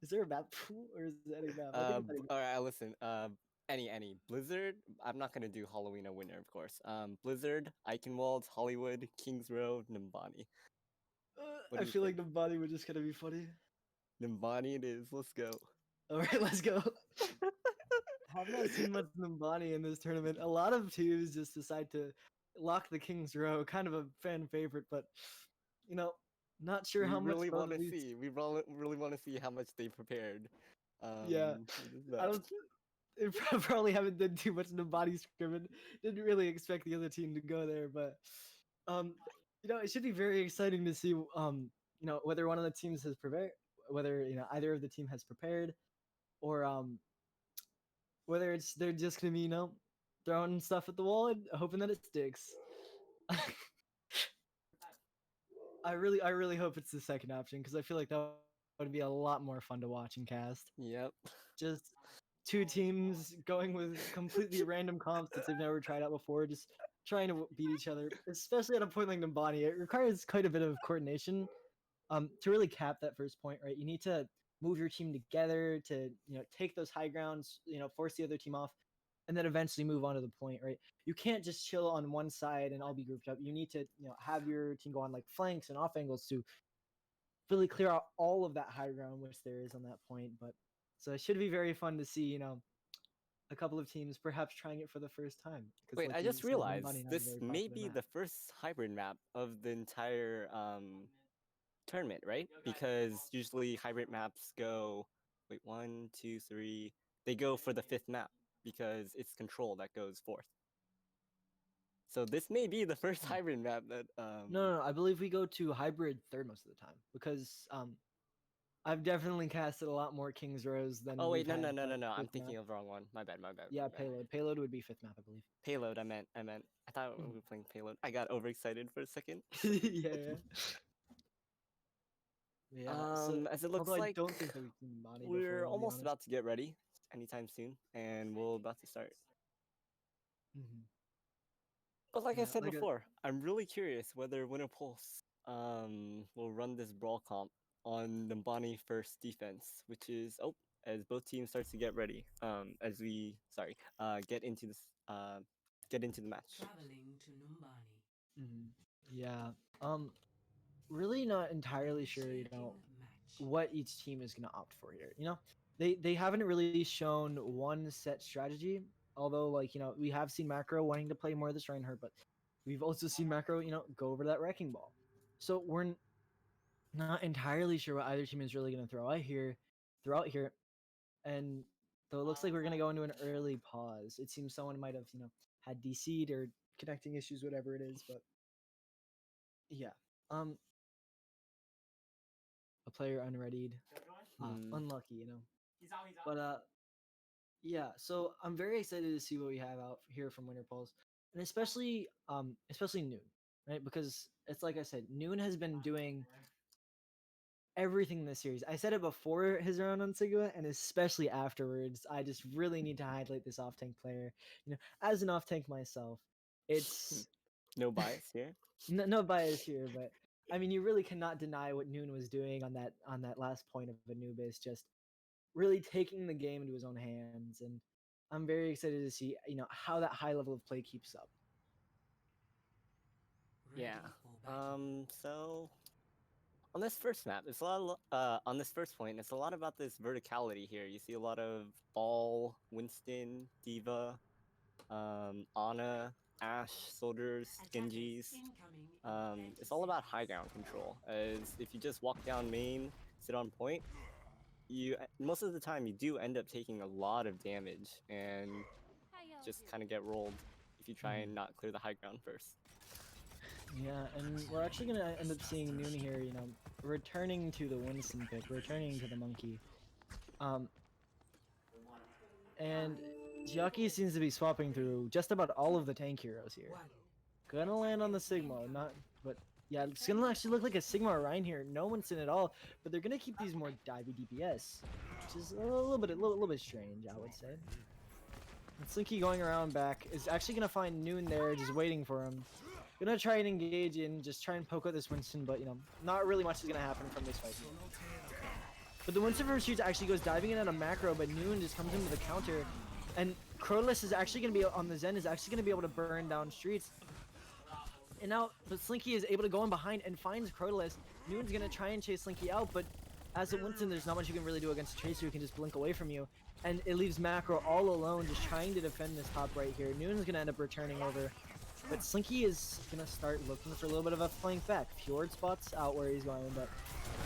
is there a map pool, or is it any map? I think it's any map. All right, listen. Any Blizzard. I'm not gonna do Halloween a winner, of course. Blizzard, Eichenwald, Hollywood, Kings Row, Nimbani. What I do you feel think? like the body would just kind of be funny. Nimbani it is. Let's go. All right, let's go. Have not seen much Numbani in this tournament. A lot of teams just decide to lock the King's Row, kind of a fan favorite, but you know, not sure We how much really both want of to these. see. We really want to see how much they prepared. Yeah, For this I match. don't. They probably haven't done too much Numbani scrimmage. Didn't really expect the other team to go there, but um, it should be very exciting to see whether one of the teams has prepared, whether either of the team has prepared, or whether they're just gonna be throwing stuff at the wall and hoping that it sticks. I really hope it's the second option, because I feel like that would be a lot more fun to watch and cast. Yep. Just two teams going with completely random comps that they've never tried out before, just trying to beat each other, especially at a point like Nimbani. It requires quite a bit of coordination to really cap that first point, right? You need to move your team together to take those high grounds, force the other team off, and then eventually move on to the point, right? You can't just chill on one side and all be grouped up. You need to have your team go on like flanks and off angles to really clear out all of that high ground which there is on that point. But so it should be very fun to see a couple of teams perhaps trying it for the first time, because Wait, like I you just said, realized Nimbani has a this very may popular be map. the first hybrid map of the entire tournament, right? Because usually hybrid maps go, wait, 1, 2, 3. They go for the 5th map because it's control that goes 4th. So this may be the first hybrid map that No, I believe we go to hybrid third most of the time, because I've definitely casted a lot more King's Rows than Oh we've wait, no, had no, no, no, no. I'm fifth map. thinking of the wrong one. My bad, my bad. Yeah, My bad. payload would be 5th map, I believe. Payload. I meant. I thought we were playing payload. I got overexcited for a second. Yeah. Yeah, so As it looks although I like don't think that we've seen Bonnie we're before, I'll be almost honest. about to get ready anytime soon, and we're about to start. Mhm. But like I Yeah, said like before, I'm really curious whether Winter Pulse will run this brawl comp on the Bonnie first defense, which is as both teams starts to get ready. As we get into this get into the match. Traveling to Numbani. Yeah. Really not entirely sure, Initiating match. what each team is going to opt for here. They haven't really shown one set strategy, although like, we have seen Macro wanting to play more of this Reinhardt, but we've also seen Macro, go over that wrecking ball. So we're not entirely sure what either team is really going to throw out here. And though it looks like we're going to go into an early pause, it seems someone might have, had DC'd or connecting issues, whatever it is, but yeah. A player unreadied. Unlucky, But yeah, so I'm very excited to see what we have out here from Winter Pulse, and especially Noon, right? Because it's like I said, Noon has been doing everything in this series. I said it before his run on Sigma, and especially afterwards. I just really need to highlight this off tank player. As an off tank myself, it's No bias here. no bias here, but I mean, you really cannot deny what Noon was doing on that last point of Anubis, just really taking the game into his own hands, and I'm very excited to see how that high level of play keeps up. Ready Yeah. for battle. So on this first map, it's a lot. On this first point, it's a lot about this verticality here. You see a lot of Ball, Winston, Diva, Ana, Ashe, soldiers, Genjis. It's all about high ground control. As if you just walk down main, sit on point, you most of the time you do end up taking a lot of damage and just kind of get rolled if you try and not clear the high ground first. Yeah, and we're actually gonna end up seeing Noon here, returning to the Winston pick, returning to the monkey. And Chiaki seems to be swapping through just about all of the tank heroes here. Gonna land on the Sigma, but yeah, it's gonna actually look like a Sigma Orion here. No Winston at all, but they're gonna keep these more divey DPS, which is a little bit strange, I would say. And Slinky going around back is actually gonna find Noon there, just waiting for him. Gonna try and engage in, just try and poke out this Winston, but not really much is gonna happen from this fight. But the Winston from Streets actually goes diving in at a macro, but Noon just comes into the counter, and Crotalus is actually gonna be on the Zen, is actually gonna be able to burn down Streets. And now, but Slinky is able to go in behind and finds Crotalus. Noon's gonna try and chase Slinky out, but as a Winston, there's not much you can really do against a Tracer who can just blink away from you. And it leaves Macro all alone, just trying to defend this top right here. Noon's gonna end up returning over. But Slinky is gonna start looking for a little bit of a flank back. Fjord spots out where he's going, but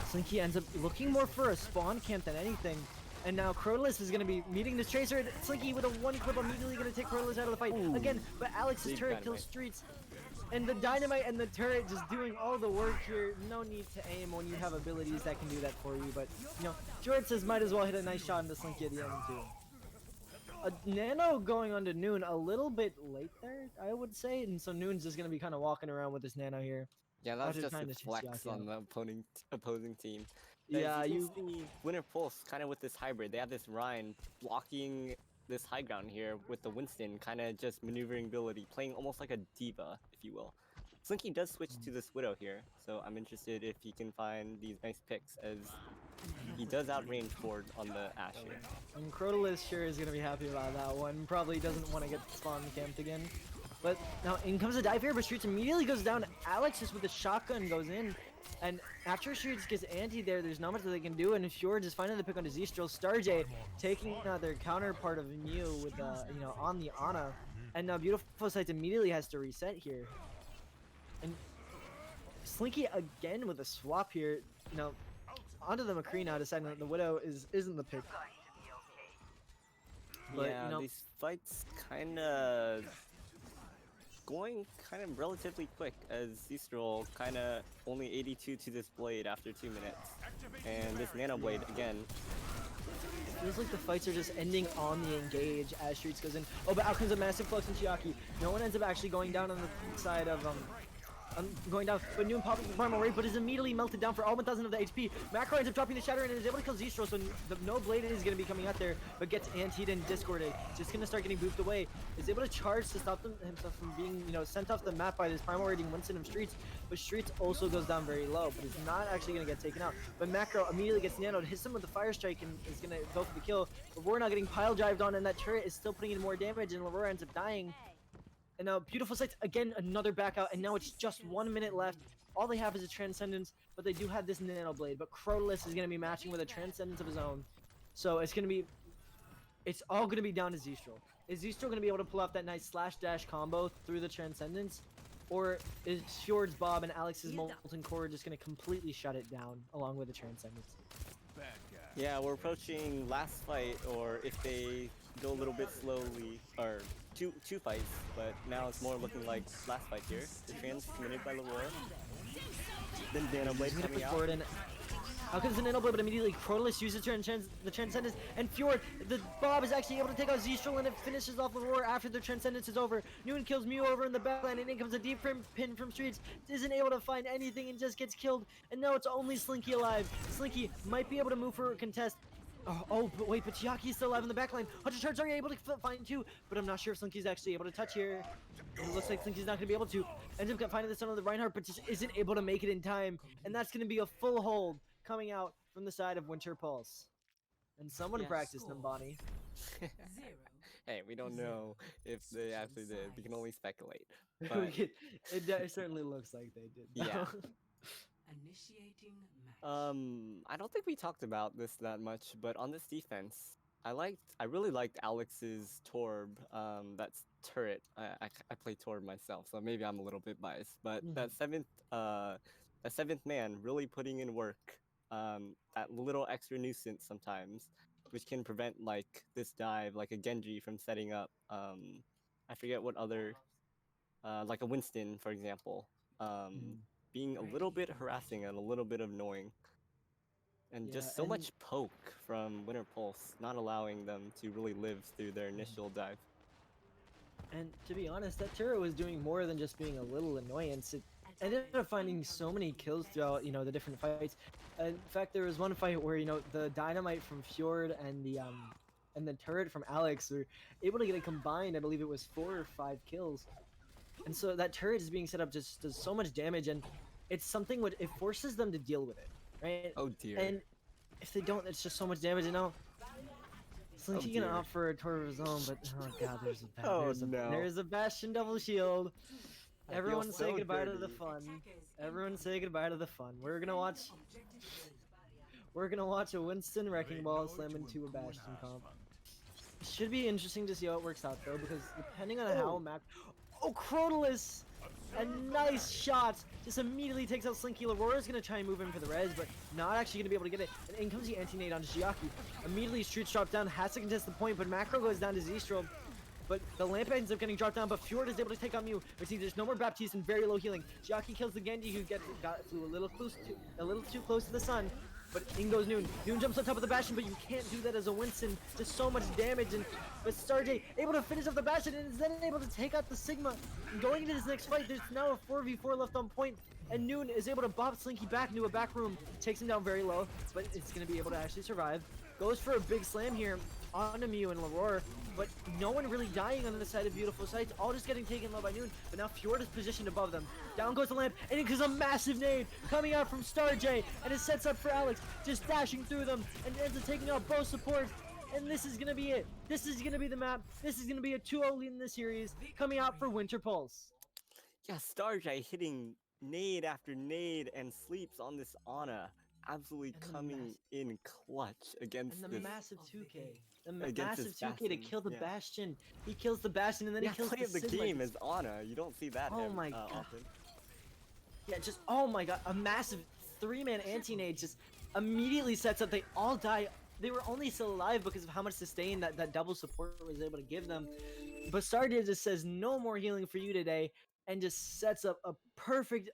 Slinky ends up looking more for a spawn camp than anything. And now Crotalus is gonna be meeting this Tracer. Slinky with a one clip immediately gonna take Crotalus out of the fight. Again, but Alex's turret kills Streets. And the dynamite and the turret just doing all the work here. No need to aim when you have abilities that can do that for you. But, Fjord says might as well hit a nice shot into Slinky at the end too. A Nano going onto Noon a little bit late there, I would say. And so Noon's just going to be kind of walking around with this Nano here. Yeah, that was After just trying a to chase flex Yaki on out. the opposing team. Yeah, you see Winter Pulse kind of with this hybrid. They have this Ryan blocking this high ground here with the Winston, kind of just maneuvering ability, playing almost like a diva, if you will. Slinky does switch to this Widow here, so I'm interested if he can find these nice picks, as he does outrange Ford on the Ashe here. And Crotalus sure is going to be happy about that one. Probably doesn't want to get spawn camped again. But now in comes the dive here, but Streets immediately goes down. Alex just with the shotgun goes in. And after Streets gets anti there's not much that they can do. And Fjord is finding the pick on Zistral. Starjay taking their counterpart of Mew with, on the Ana. And now Beautiful Sights immediately has to reset here. And Slinky again with a swap here, onto the McCree now, deciding that the Widow isn't the pick. But, yeah, these fights kind of going kind of relatively quick, as Zistral kind of only 82 to this blade after 2 minutes. And this Nano Blade again. Feels like the fights are just ending on the engage as Streets goes in. Oh, but out comes a massive flux in Chiaki. No one ends up actually going down on the side of going down, but Noon popping the primal rate, but is immediately melted down for all 1,000 of the HP. Macro ends up dropping the Shatter and is able to kill Zistral, so no blade is going to be coming out there, but gets antied and discorded. Just going to start getting booped away. Is able to charge to stop himself from being, sent off the map by this primal rating Winston of Streets, but Streets also goes down very low, but is not actually going to get taken out. But Macro immediately gets nanoed, hits him with the Fire Strike, and is going to go for the kill. But we're not getting pile drived on, and that turret is still putting in more damage, and Lavora ends up dying. And now beautiful sights again, another back out, and now it's just 1 minute left. All they have is a Transcendence, but they do have this Nano Blade. But Crotalus is gonna be matching with a Transcendence of his own, so it's all gonna be down to Zstral. Is Zstral gonna be able to pull off that nice slash dash combo through the Transcendence, or is Fjord's Bob and Alex's Molten Core just gonna completely shut it down along with the Transcendence? Yeah, we're approaching last fight, or if they go a little bit slowly, or two fights, but now it's more looking like last fight here. The trans committed by Leroy. Then Nano Blade He's gonna coming push out. forward, and out comes the Nano Blade, but immediately Crotalus uses the Transcendence, and Fjord, the Bob is actually able to take out Zstral, and it finishes off Leroy after the Transcendence is over. Noon kills Mew over in the backline, and in comes a deep frame pin from Streets. Isn't able to find anything and just gets killed, and now it's only Slinky alive. Slinky might be able to move for a contest. But wait, but Chiaki is still alive in the backline. 100 shards are able to find two, but I'm not sure if Slinky's actually able to touch here. It looks like Slinky's not going to be able to. Ends up finding the son of the Reinhardt, but just isn't able to make it in time, and that's going to be a full hold coming out from the side of Winter Pulse. And someone Yes. practiced Numbani. Hey, we don't know if they actually did. We can only speculate. it, But it certainly looks like they did. Yeah. Initiating match. I don't think we talked about this that much, but on this defense, I really liked Alex's Torb, that's turret. I play Torb myself, so maybe I'm a little bit biased, but that seventh man really putting in work, that little extra nuisance sometimes, which can prevent like this dive, like a Genji from setting up. I forget what other, like a Winston, for example. Being a little bit harassing and a little bit annoying. And Yeah, just so and- much poke from Winter Pulse, not allowing them to really live through their initial dive. And to be honest, that turret was doing more than just being a little annoyance. It ended up finding so many kills throughout, the different fights. In fact, there was one fight where, the dynamite from Fjord and the turret from Alex were able to get it combined. I believe it was 4 or 5 kills. And so that turret is being set up just does so much damage, and it's something what it forces them to deal with it, right? Oh dear. And if they don't, it's just so much damage. And now Slinky gonna dear. opt for a Torb of his own, but oh god, Oh, no. there's a Bastion double shield. I feel Everyone say so goodbye to the dirty. fun. Everyone say goodbye to the fun. We're gonna watch a Winston Wrecking Ball slam into a Bastion comp. Should be interesting to see how it works out though, because depending on how Crotalus! A nice shot! Just immediately takes out Slinky. Aurora's gonna try and move in for the res, but not actually gonna be able to get it. And in comes the anti-nade onto Chiaki. Immediately Streets drop down, has to contest the point, but Macro goes down to Zstral. But the lamp ends up getting dropped down, but Fjord is able to take out Mew. We see there's no more Baptiste and very low healing. Chiaki kills the Genji, who flew a little too close to the sun. But in goes Noon. Noon jumps on top of the Bastion, but you can't do that as a Winston. Just so much damage, but StarJ able to finish off the Bastion and is then able to take out the Sigma. Going into this next fight, there's now a 4v4 left on point, and Noon is able to bop Slinky back into a back room. Takes him down very low, but it's going to be able to actually survive. Goes for a big slam here onto Mew and Leroy, but no one really dying on the side of Beautiful Sights, all just getting taken low by Noon, but now Fjord is positioned above them. Down goes the lamp, and it goes a massive nade coming out from StarJ, and it sets up for Alex, just dashing through them, and ends up taking out both supports, and this is gonna be it. This is gonna be the map. This is gonna be a 2-0 lead in the series, coming out for Winter Pulse. Yeah, Starjay hitting nade after nade and sleeps on this Ana. Absolutely And the coming in clutch against And the this. massive 2K. The Against massive his 2K to Bastion, kill the yeah. Bastion. He kills the Bastion, and then Yeah, he kills play of the Sigma. game is Ana. You don't see that Oh my God. often. Yeah, just, oh my god, a massive 3-man anti-nade just immediately sets up. They all die. They were only still alive because of how much sustain that double support was able to give them. But Stardew just says, no more healing for you today, and just sets up a perfect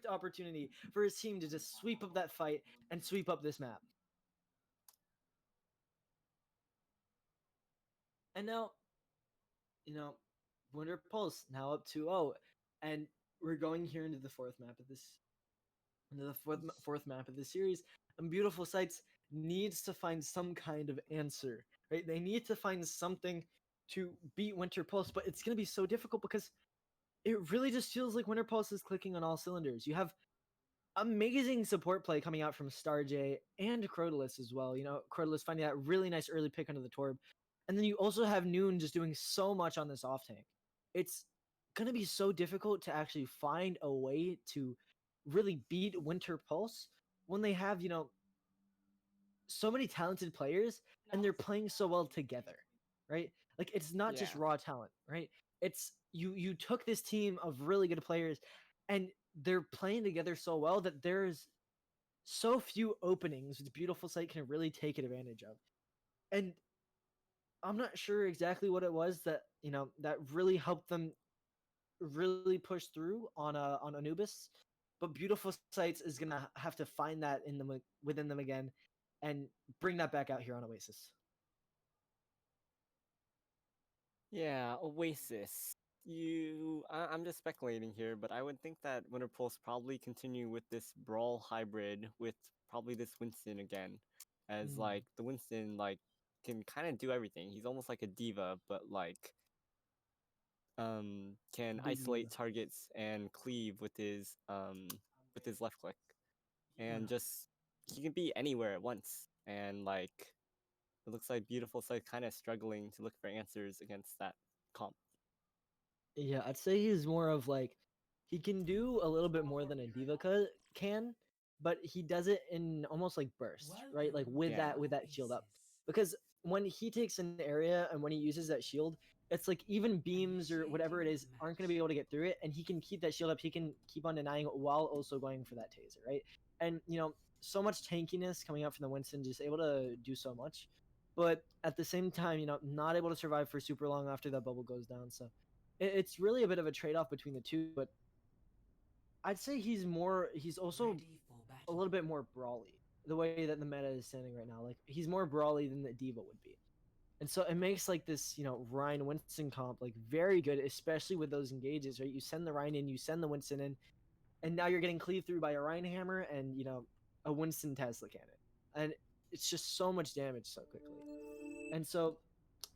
opportunity for his team to just sweep up that fight and sweep up this map. And now, Winter Pulse now up 2-0, and we're going here into the fourth map of this series. And Beautiful Sights needs to find some kind of answer, right? They need to find something to beat Winter Pulse, but it's going to be so difficult because it really just feels like Winter Pulse is clicking on all cylinders. You have amazing support play coming out from StarJ and Crotalus as well. Crotalus finding that really nice early pick under the Torb. And then you also have Noon just doing so much on this off tank. It's gonna be so difficult to actually find a way to really beat Winter Pulse when they have, so many talented players and they're playing so well together, right? Like it's not just Yeah. raw talent, right? It's you took this team of really good players and they're playing together so well that there's so few openings which Beautiful Sight can really take advantage of. And I'm not sure exactly what it was that, that really helped them really push through on Anubis, but Beautiful Sights is gonna have to find that in them within them again, and bring that back out here on Oasis. Yeah, Oasis. I'm just speculating here, but I would think that Winter Pulse probably continue with this Brawl hybrid with probably this Winston again, as Mm. like the Winston like can kind of do everything. He's almost like a diva, but like can isolate Big targets and cleave with his left click, and Yeah. just he can be anywhere at once, and like it looks like Beautiful Sight kind of struggling to look for answers against that comp. Yeah, I'd say he's more of like he can do a little bit more than a can, but he does it in almost like bursts, right? Like with Yeah. that shield up. Because when he takes an area and when he uses that shield, it's like even beams or whatever it is aren't going to be able to get through it, and he can keep that shield up. He can keep on denying it while also going for that taser, right? And so much tankiness coming out from the Winston, just able to do so much, but at the same time, not able to survive for super long after that bubble goes down. So it's really a bit of a trade off between the two, but I'd say he's also a little bit more brawly the way that the meta is standing right now. Like he's more brawly than the diva would be. And so it makes like this, Ryan Winston comp like very good, especially with those engages, right? You send the Ryan in, you send the Winston in, and now you're getting cleaved through by a Ryan hammer and a Winston Tesla cannon. And it's just so much damage so quickly. And so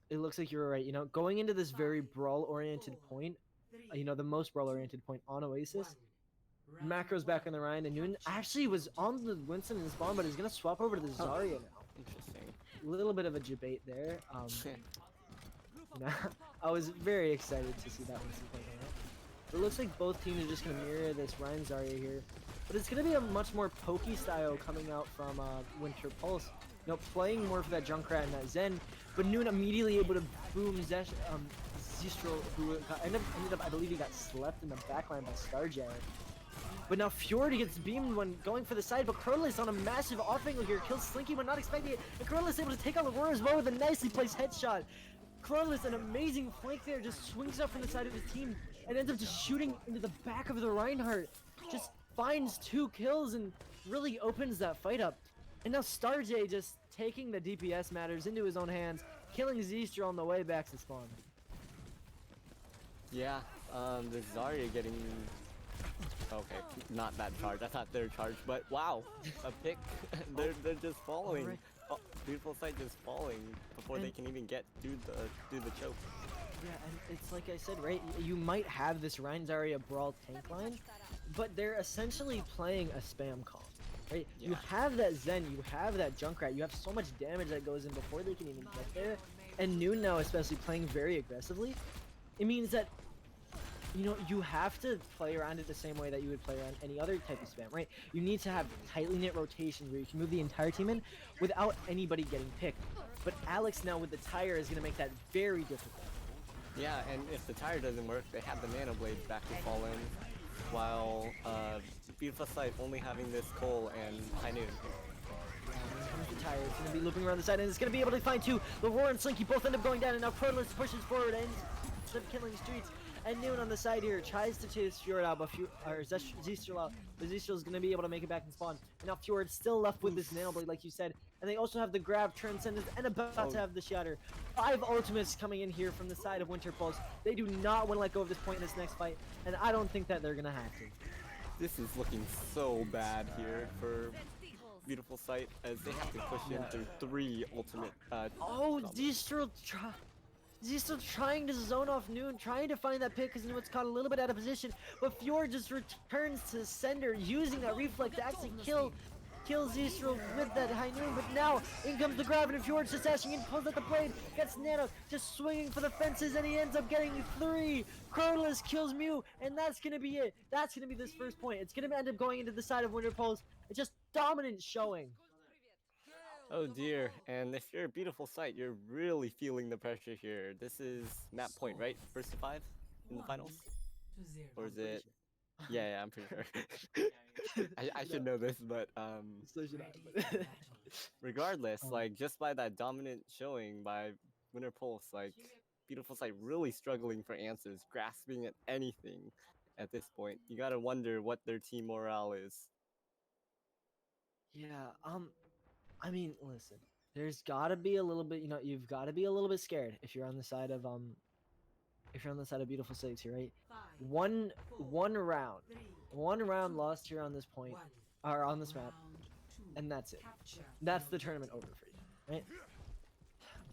it looks like you're right. Going into this very brawl-oriented point, the most brawl-oriented point on Oasis, Macro's back on the Ryan, and Noon actually was on the Winston and spawn, but is going to swap over to the Zarya now. Interesting. A little bit of a debate there. I was very excited to see that Winston play out. It looks like both teams are just going to mirror this Ryan Zarya here, but it's going to be a much more pokey style coming out from Winter Pulse. Playing more for that Junkrat and that Zen, but Noon immediately able to boom Zistral, who ended up, I believe he got slept in the backline by Starjet. But now Fjord gets beamed when going for the side, but Curlis on a massive off angle here kills Slinky when not expecting it, and Curlis able to take out Aurora as well with a nicely placed headshot. Curlis, an amazing flank there, just swings up from the side of his team and ends up just shooting into the back of the Reinhardt. Just finds 2 kills and really opens that fight up. And now StarJ just taking the DPS matters into his own hands, killing Zistra on the way back to spawn. Yeah, the Zarya getting... Okay, not that charge. I thought they were charged, but wow, a pick. they're just falling. Right. Oh, Beautiful Sight just falling before they can even get through the choke. Yeah, and it's like I said, right? You might have this Ryan Zarya brawl tank line, but they're essentially playing a spam comp, right? Yeah. You have that Zen, you have that Junkrat, you have so much damage that goes in before they can even get there, and Noon now especially playing very aggressively. It means that you have to play around it the same way that you would play around any other type of spam, right? You need to have tightly knit rotations where you can move the entire team in without anybody getting picked. But Alex now with the tire is going to make that very difficult. Yeah, and if the tire doesn't work, they have the Nano Blades back to fall in, while Beautiful Sight only having this Cole and High Noon. The tire is going to be looping around the side, and it's going to be able to find 2. The Roar and Slinky both end up going down, and now Cordless pushes forward and ends up killing Streets. And Noon on the side here tries to chase Fjord out, but Zistral out. But Zistral's going to be able to make it back and spawn. And now Fjord's still left with this Nano Blade, like you said. And they also have the grab, Transcendence, and about to have the Shatter. 5 ultimates coming in here from the side of Winter Pulse. They do not want to let go of this point in this next fight, and I don't think that they're going to have to. This is looking so bad here for Beautiful Sight, as they have to push in through 3 ultimate Zistral trying to zone off Noon, trying to find that pick because it's caught a little bit out of position, but Fjord just returns to sender, using that reflect to actually kill kills Easterl with that high noon, but now in comes the grab, and Fjord's just dashing in, pulls at the blade, gets Nano just swinging for the fences, and he ends up getting 3. Crowless kills Mew, and that's gonna be it. That's gonna be this first point. It's gonna end up going into the side of Winter Pulse. It's just dominant showing. Oh dear, and if you're a beautiful sight, you're really feeling the pressure here. This is map point, right? First to 5 in the finals? Or is it? Yeah, I'm pretty sure. I should know this, but So should I, regardless, Um, like just by that dominant showing by Winter Pulse, like Beautiful Sight really struggling for answers, grasping at anything at this point. You gotta wonder what their team morale is. Yeah, I mean, listen, there's gotta be a little bit, you've gotta be a little bit scared if you're on the side of if you're on the side of Beautiful Six here, right? One round lost here on this point, or on this map, and that's it. That's the tournament over for you, right?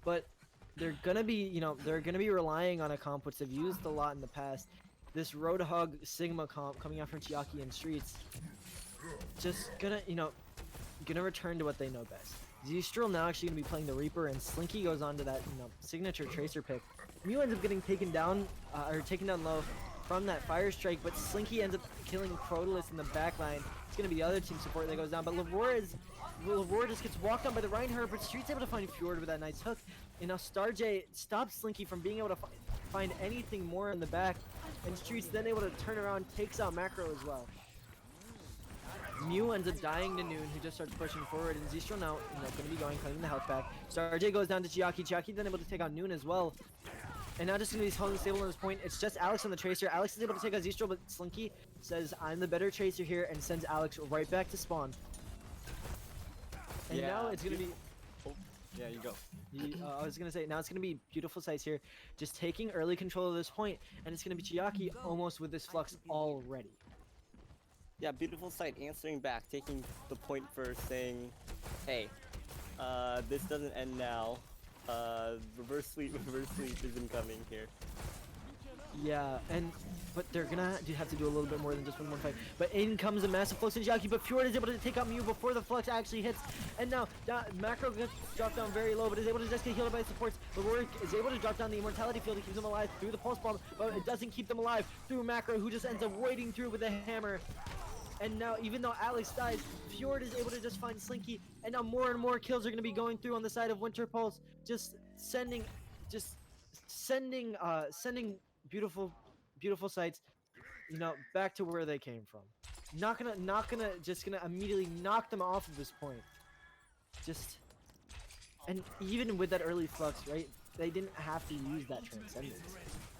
But they're gonna be, they're gonna be relying on a comp which they've used a lot in the past. This Roadhog Sigma comp coming out from Chiaki and Streets, just gonna, gonna return to what they know best. Zeestrel now actually gonna be playing the Reaper, and Slinky goes on to that, signature Tracer pick. Mew ends up getting taken down, or taken down low from that Fire Strike, but Slinky ends up killing Crotalus in the backline. It's gonna be the other team support that goes down, but Lavore just gets walked on by the Reinhardt, but Street's able to find Fjord with that nice hook. And now Starjay stops Slinky from being able to find anything more in the back, and Street's then able to turn around, takes out Macro as well. Mew ends up dying to Noon, who just starts pushing forward, and Zeestrel now, going to be going, cutting the health back. Starjay goes down to Chiaki. Chiaki then able to take out Noon as well. And now just going to be holding stable on this point. It's just Alex on the Tracer. Alex is able to take out Zeestrel, but Slinky says, I'm the better Tracer here, and sends Alex right back to spawn. And now it's going to be... Oh, yeah, you go. I was going to say, now it's going to be Beautiful Sights here, just taking early control of this point, and it's going to be Chiaki almost with this flux already. Yeah, Beautiful Sight answering back, taking the point first, saying, hey, this doesn't end now. Reverse sweep is incoming here. Yeah, but they're gonna have to do a little bit more than just one more fight. But in comes a massive flux in Chiaki, but Fjord is able to take out Mew before the flux actually hits. And now Macro gets dropped down very low, but is able to just get healed by supports. Leroy is able to drop down the immortality field to keep them alive through the pulse bomb, but it doesn't keep them alive through Macro, who just ends up wading through with a hammer. And now, even though Alex dies, Fjord is able to just find Slinky, and now more and more kills are going to be going through on the side of Winter Pulse, just sending beautiful Sights, back to where they came from. Just gonna immediately knock them off of this point. And even with that early flux, right, they didn't have to use that Transcendence.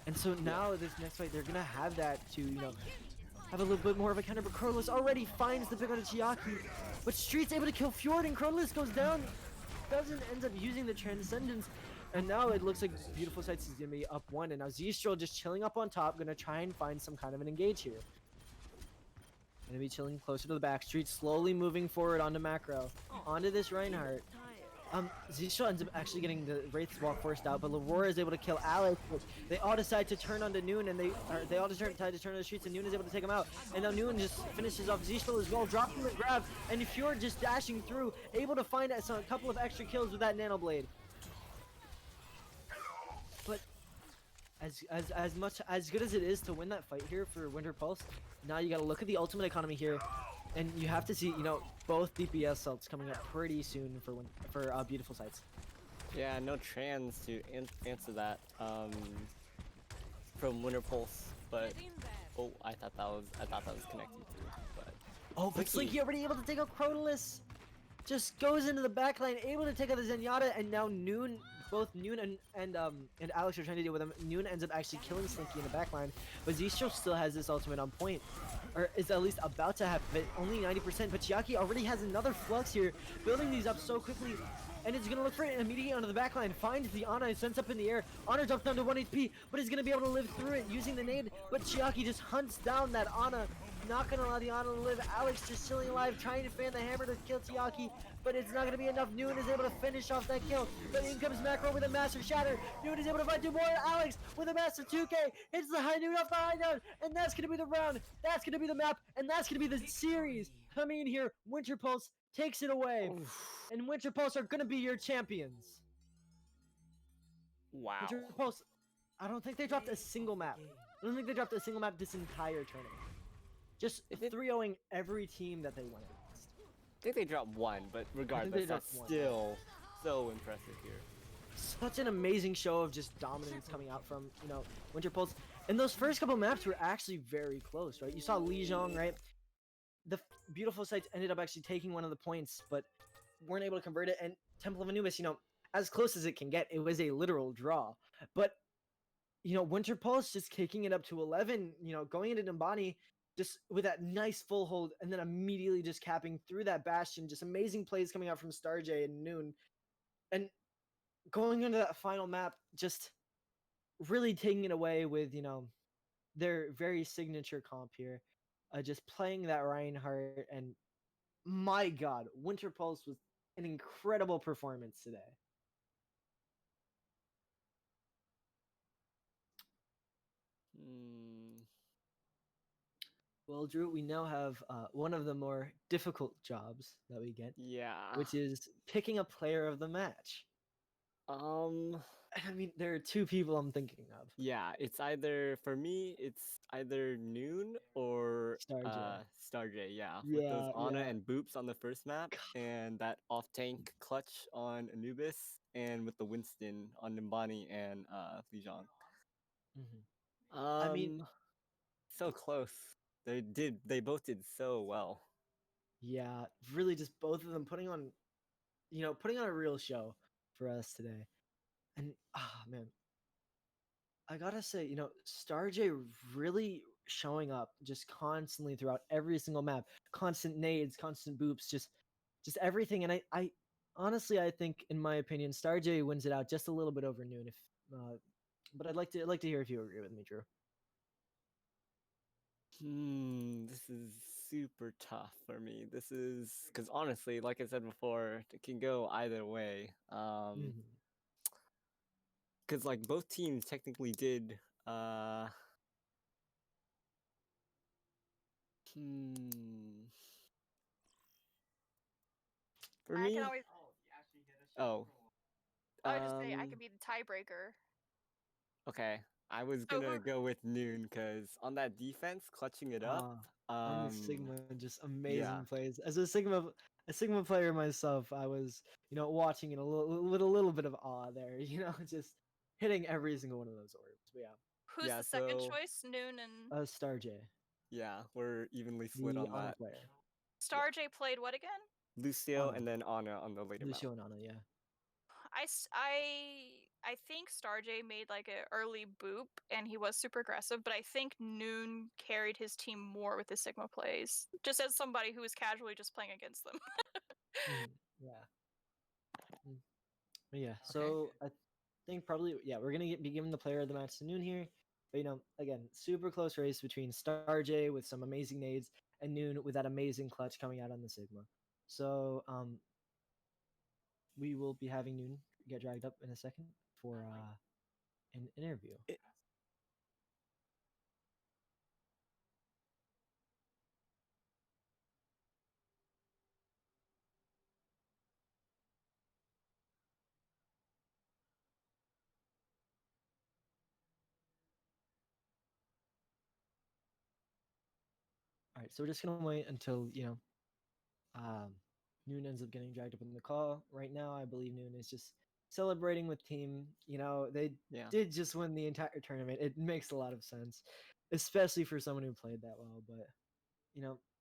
And so now this next fight, they're gonna have that to, have a little bit more of a counter, but Crowless already finds the pick on Chiaki. But Street's able to kill Fjord, and Crowless goes down. Ends up using the Transcendence. And now it looks like Beautiful Sights is going to be up 1. And now Zeestrel just chilling up on top, going to try and find some kind of an engage here. Going to be chilling closer to the back. Street slowly moving forward onto Macro. Onto this Reinhardt. Zeestrel ends up actually getting the Wraith's Walk forced out, but Leroy is able to kill Alex. They all decide to turn onto Noon, and they all decide to turn on the Streets, and Noon is able to take him out. And now Noon just finishes off Zeestrel as well, dropping the grab, and Fjord just dashing through, able to find a couple of extra kills with that Nano Blade. But as good as it is to win that fight here for Winter Pulse, now you got to look at the ultimate economy here. And you have to see, both DPS salts coming up pretty soon for Beautiful Sights. Yeah, no trans to answer that from Winter Pulse, but I thought that was connected through. But Slinky already able to take out Crotalus. Just goes into the backline, able to take out the Zenyatta, and now both Noon and Alex are trying to deal with him. Noon ends up actually killing Slinky in the backline, but Zeestrel still has this ultimate on point, or is at least about to have it, only 90%. But Chiaki already has another flux here, building these up so quickly, and it's gonna look for it immediately onto the backline. Finds the Ana and sends up in the air. Ana drops down to 1 HP, but is gonna be able to live through it using the nade. But Chiaki just hunts down that Ana. Not gonna allow the Ana to live. Alex just chilling alive, trying to fan the hammer to kill Chiaki, but it's not gonna be enough. Noon is able to finish off that kill, but in comes Macro with a massive shatter. Noon is able to find 2 more. Alex with a massive 2K hits the high Noon off the high down, and that's gonna be the round. That's gonna be the map, and that's gonna be the series coming in here. Winter Pulse takes it away, Oof. and Winter Pulse are gonna be your champions. Wow. Winter Pulse, I don't think they dropped a single map. I don't think they dropped a single map this entire tournament. Just They did- 3-0ing every team that they went against. I think they dropped one, but regardless, that's dropped one. still so impressive here. Such an amazing show of just dominance coming out from, Winter Pulse. And those first couple maps were actually very close, right? You saw Lijiang, right? The Beautiful Sights ended up actually taking one of the points, but weren't able to convert it. And Temple of Anubis, as close as it can get, it was a literal draw. But, Winter Pulse just kicking it up to 11, going into Nimbani just with that nice full hold and then immediately just capping through that Bastion. Just amazing plays coming out from StarJ and Noon. And going into that final map, just really taking it away with, their very signature comp here. Just playing that Reinhardt, and my God, Winter Pulse was an incredible performance today. Well, Drew, we now have one of the more difficult jobs that we get, which is picking a player of the match. I mean, there are two people I'm thinking of. Yeah, for me, it's either Noon or StarJ, yeah. With those Ana and Boops on the first map, and that off-tank clutch on Anubis, and with the Winston on Nimbani and Lijiang. I mean, so close. They both did so well. Yeah, really just both of them putting on a real show for us today. And man, I gotta say, StarJ really showing up just constantly throughout every single map, constant nades, constant boops, just everything. And I honestly, I think, in my opinion, StarJ wins it out just a little bit over Noon. But I'd like to hear if you agree with me, Drew. This is super tough for me. This is because honestly, like I said before, it can go either way. Because like both teams technically did. For me, I can always. oh, I would just say I could be the tiebreaker. Okay, I was gonna go with Noon because on that defense, clutching it up. On the Sigma, just amazing plays. As a Sigma player myself, I was watching it a little bit of awe there. Just hitting every single one of those orbs. But Who's the second choice? Noon and StarJ. Yeah, we're evenly split on that. Player. StarJ played what again? Lucio and then Ana on the later Lucio map. and Ana, yeah. I think StarJ made like an early boop and he was super aggressive, but I think Noon carried his team more with his Sigma plays. Just as somebody who was casually just playing against them. Yeah. So I think probably we're gonna be giving the player of the match to Noon here. But again, super close race between StarJ with some amazing nades and Noon with that amazing clutch coming out on the Sigma. So we will be having Noon get dragged up in a second for an interview. All right, so we're just gonna wait until Noon ends up getting dragged up in the call. Right now, I believe Noon is just celebrating with team. They did just win the entire tournament. It makes a lot of sense, especially for someone who played that well. But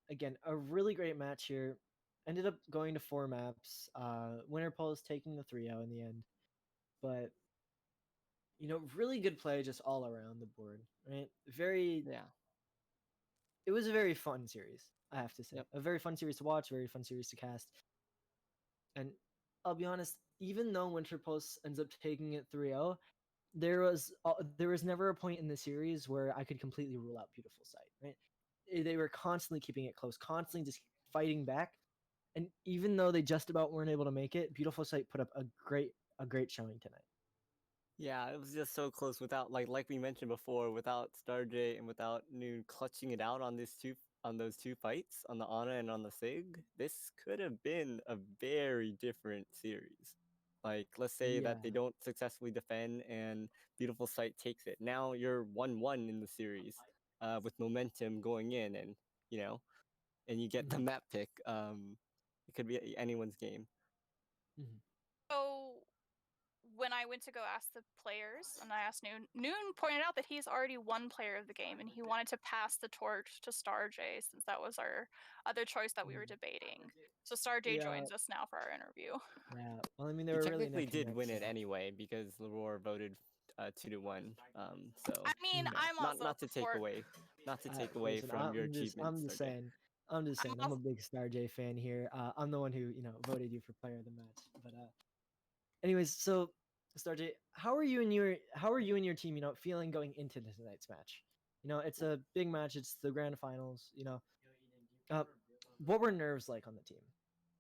again, a really great match here. Ended up going to 4 maps. Winter Pulse taking the 3-0 in the end, but really good play just all around the board. Right, It was a very fun series, I have to say. A very fun series to watch, very fun series to cast. And I'll be honest, even though Winter Pulse ends up taking it 3-0, there was never a point in the series where I could completely rule out Beautiful Sight, right? They were constantly keeping it close, constantly just fighting back. And even though they just about weren't able to make it, Beautiful Sight put up a great showing tonight. Yeah, it was just so close without like we mentioned before, without StarJ and without Noon clutching it out on this on those 2 fights, on the Ana and on the Sig, this could have been a very different series. Like, let's say Yeah. that they don't successfully defend and Beautiful Sight takes it. Now you're 1-1 in the series, with momentum going in, and and you get the Mhm. map pick. It could be anyone's game. Mhm. So when I went to go ask the players and I asked Noon pointed out that he's already one player of the game and he wanted to pass the torch to Star J since that was our other choice that we were debating. So Star J Yeah. joins us now for our interview. Yeah. Well, I mean, they He were really technically neck and did neck, win it so- anyway because Leroy voted 2-1. So I mean, Mm. I'm also not to take for- away, Listen, from your I'm achievements, just Sergey. saying. I'm just saying. I'm a also- big Star J fan here. I'm the one who voted you for player of the match. But anyways, so Star J, how are you and your team feeling going into tonight's match? It's a big match. It's the grand finals. Uh, what were nerves like on the team?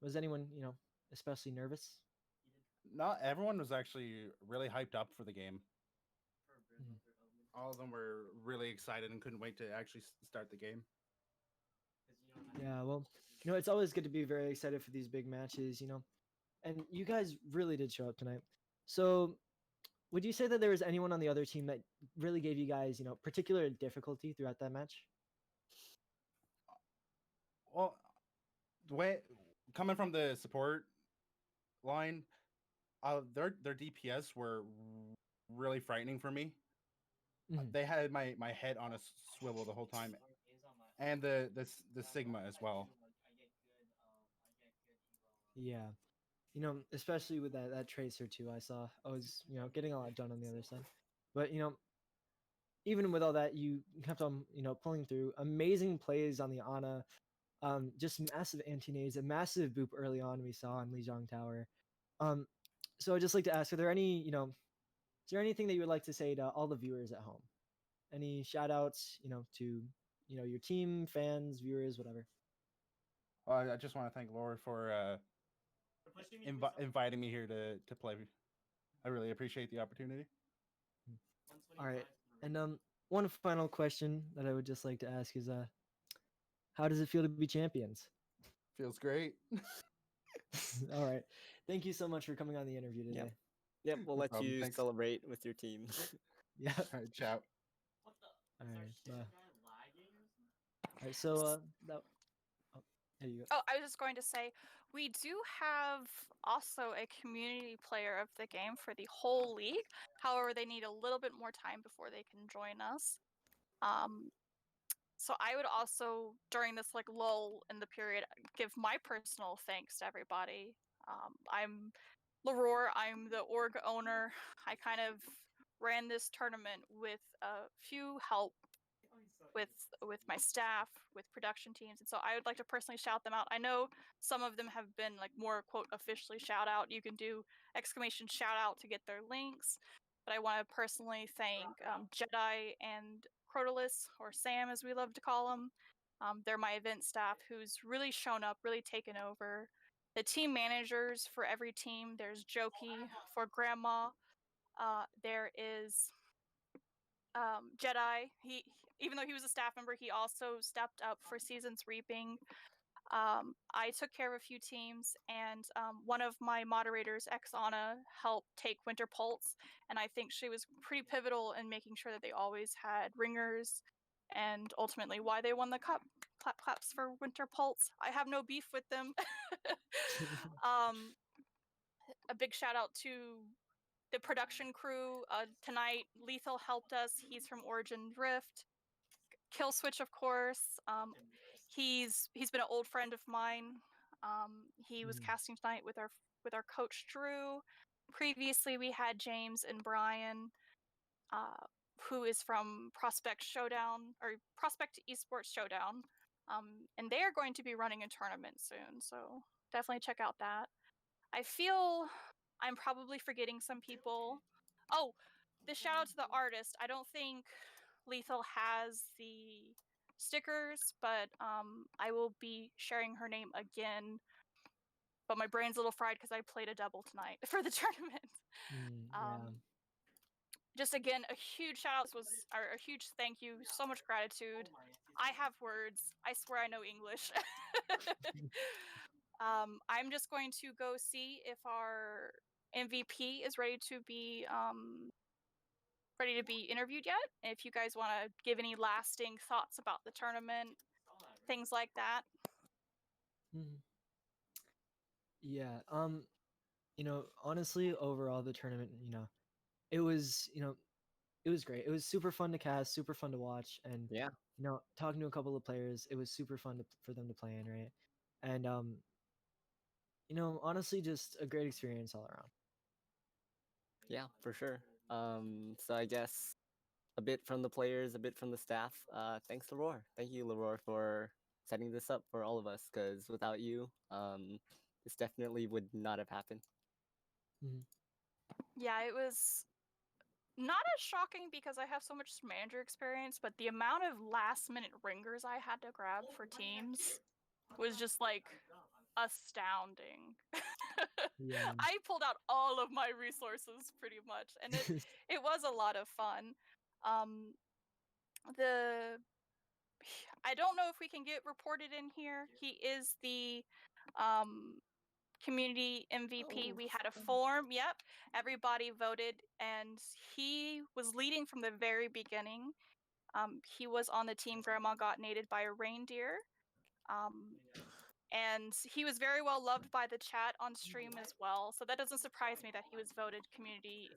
Was anyone especially nervous? Not everyone was actually really hyped up for the game. Mhm. All of them were really excited and couldn't wait to actually start the game. Yeah, well, it's always good to be very excited for these big matches, and you guys really did show up tonight. So, would you say that there was anyone on the other team that really gave you guys, particular difficulty throughout that match? Well, the way coming from the support line, their DPS were really frightening for me. Mhm. They had my head on a swivel the whole time, and the Sigma as well. Yeah, especially with that tracer too. I was getting a lot done on the other side, but even with all that, you kept on pulling through. Amazing plays on the Ana. Just massive anti-nades, a massive boop early on we saw on Lijiang Tower. So I'd just like to ask, are there any, is there anything that you would like to say to all the viewers at home? Any shout outs, to, your team, fans, viewers, whatever? I just want to thank Laura for inviting me here to play. I really appreciate the opportunity. All right. And one final question that I would just like to ask is how does it feel to be champions? Feels great. All right. Thank you so much for coming on the interview today. Yep, we'll No let problem, you thanks. celebrate with your team. Yeah. All right, ciao. All right. Bye. All right. So that. Oh, there you go. Oh, I was just going to say, we do have also a community player of the game for the whole league. However, they need a little bit more time before they can join us. So I would also, during this like lull in the period, give my personal thanks to everybody. I'm Leroy. I'm the org owner. I kind of ran this tournament with a few help with my staff, with production teams, and so I would like to personally shout them out. I know some of them have been like more quote officially shout out. You can do exclamation shout out to get their links, but I want to personally thank Jedi and Crotalus, or Sam as we love to call him. They're my event staff who's really shown up, really taken over. The team managers for every team. There's Jokey for Grandma. There is Jedi. He, even though he was a staff member, he also stepped up for Seasons Reaping. I took care of a few teams, and one of my moderators, Xana, helped take Winter Pulse, and I think she was pretty pivotal in making sure that they always had ringers, and ultimately why they won the cup. Clap claps for Winter Pulse. I have no beef with them. A big shout out to the production crew tonight. Lethal helped us. He's from Origin Rift. Kill Switch, of course. He's been an old friend of mine. He was casting tonight with our coach Drew. Previously, we had James and Brian, who is from Prospect Showdown or Prospect Esports Showdown, and they are going to be running a tournament soon. So definitely check out that. I feel I'm probably forgetting some people. Oh, the shout out to the artist. I don't think Lethal has the stickers, but I will be sharing her name again. But my brain's a little fried because I played a double tonight for the tournament. Yeah. Just again, a huge shout out or a huge thank you, so much gratitude. I have words. I swear I know English. I'm just going to go see if our MVP is ready to be interviewed yet. If you guys want to give any lasting thoughts about the tournament, things like that. Mhm. Yeah. Honestly, overall the tournament, it was, it was great. It was super fun to cast, super fun to watch, and Yeah. talking to a couple of players, it was super fun for them to play in, right? And honestly, just a great experience all around. Yeah, for sure. So I guess a bit from the players, a bit from the staff. Thanks, Leroy. Thank you, Leroy, for setting this up for all of us. Because without you, this definitely would not have happened. Mhm. Yeah, it was not as shocking because I have so much manager experience, but the amount of last minute ringers I had to grab for teams was just like astounding. Yeah. I pulled out all of my resources pretty much, and it was a lot of fun. Um, the I don't know if we can get reported in here. He is the community MVP. Oh, We had a form. Yep, everybody voted, and he was leading from the very beginning. He was on the team Grandma Got Nated by a Reindeer. And he was very well loved by the chat on stream as well. So that doesn't surprise me that he was voted community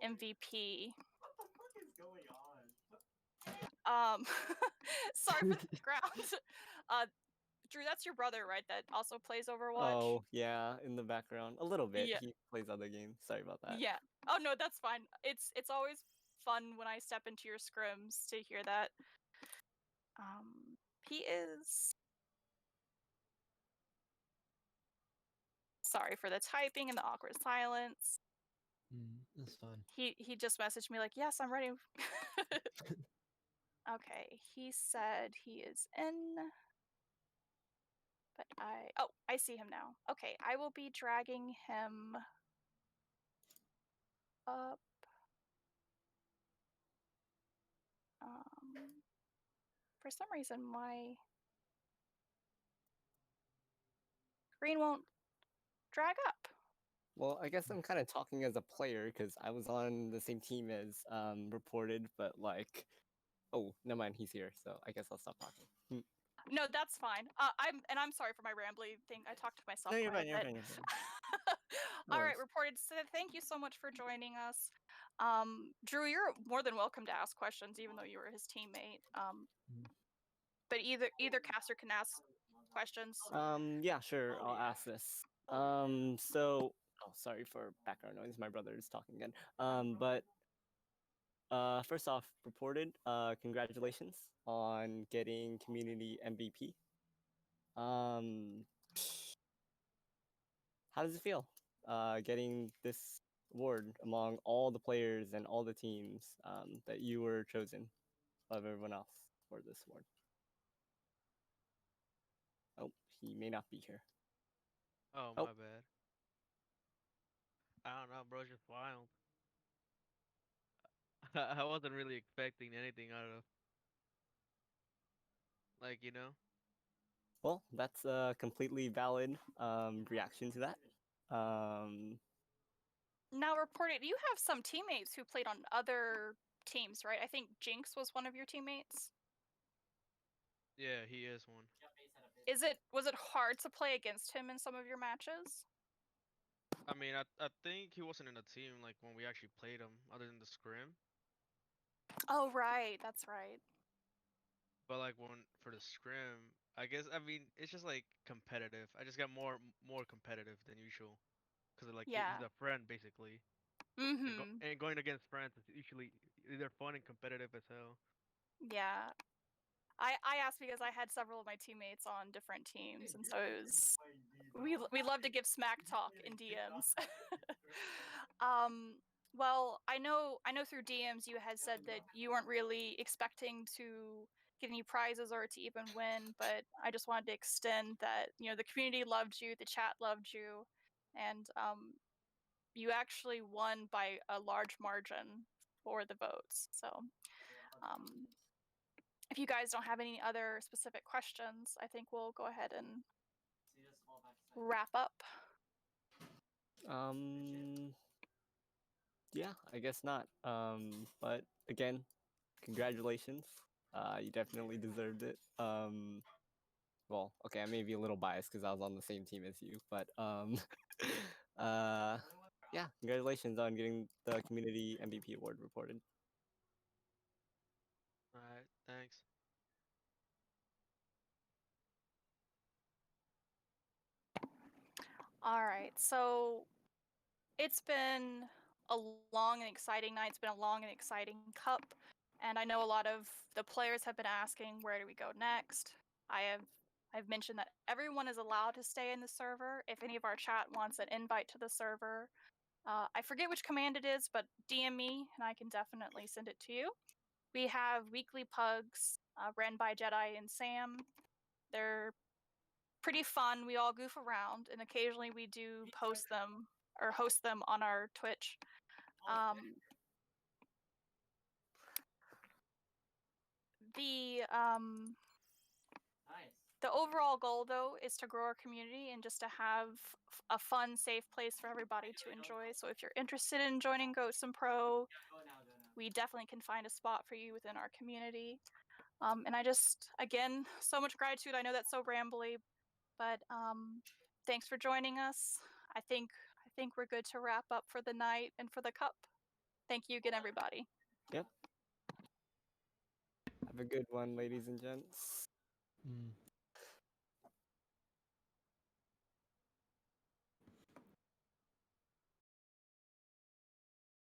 MVP. Sorry for the background. Drew, that's your brother, right? That also plays Overwatch. Oh, yeah, in the background. A little bit. Yeah. He plays other games. Sorry about that. Yeah. Oh no, that's fine. It's always fun when I step into your scrims to hear that. He is. Sorry for the typing and the awkward silence. That's fun. He just messaged me like, yes, I'm ready. Okay, he said he is in. But I see him now. Okay, I will be dragging him up. For some reason, my screen won't drag up. Well, I guess I'm kind of talking as a player because I was on the same team as reported, but like, oh, never mind, he's here, so I guess I'll stop talking. No, that's fine. I'm sorry for my rambly thing. I talked to myself No, you're quite fine. a You're bit. fine. You're fine. All right, worries. reported. So thank you so much for joining us. Drew, you're more than welcome to ask questions, even though you were his teammate. But either caster can ask questions. Yeah, sure. I'll ask this. So, oh, sorry for background noise. My brother is talking again. But first off, reported. Congratulations on getting community MVP. How does it feel? Getting this award among all the players and all the teams that you were chosen above everyone else for this award. Oh, he may not be here. Oh, Oh. my bad. I don't know, bro. It's just wild. I wasn't really expecting anything out of, like, you know? Well, that's a completely valid reaction to that. Now reported, you have some teammates who played on other teams, right? I think Jinx was one of your teammates. Yeah, he is one. Was it hard to play against him in some of your matches? I mean, I think he wasn't in a team, like, when we actually played him, other than the scrim. Oh right, that's right. But, like, for the scrim, I guess, I mean, it's just, like, competitive. I just got more competitive than usual. Because, like, Yeah. he's a friend, basically. Mm-hmm. And going against friends is usually either fun and competitive as hell. Yeah. I asked because I had several of my teammates on different teams, and so it was we love to give smack talk in DMs. Well, I know through DMs you had said that you weren't really expecting to get any prizes or to even win, but I just wanted to extend that, the community loved you, the chat loved you, and you actually won by a large margin for the votes. So if you guys don't have any other specific questions, I think we'll go ahead and wrap up. Yeah, I guess not. But again, congratulations. You definitely deserved it. Well, okay, I may be a little biased because I was on the same team as you, but yeah, congratulations on getting the community MVP award reported. All right, thanks. All right, so it's been a long and exciting night. It's been a long and exciting cup, and I know a lot of the players have been asking, where do we go next? I've mentioned that everyone is allowed to stay in the server. If any of our chat wants an invite to the server, I forget which command it is, but DM me and I can definitely send it to you. We have weekly pugs ran by Jedi and Sam. They're pretty fun. We all goof around, and occasionally we do post them or host them on our Twitch. The overall goal, though, is to grow our community and just to have a fun, safe place for everybody to enjoy. So if you're interested in joining Ghosts and Pro, we definitely can find a spot for you within our community. And I just, again, so much gratitude. I know that's so rambly, but thanks for joining us. I think we're good to wrap up for the night and for the cup. Thank you again, everybody. Yep. Have a good one, ladies and gents. Mm.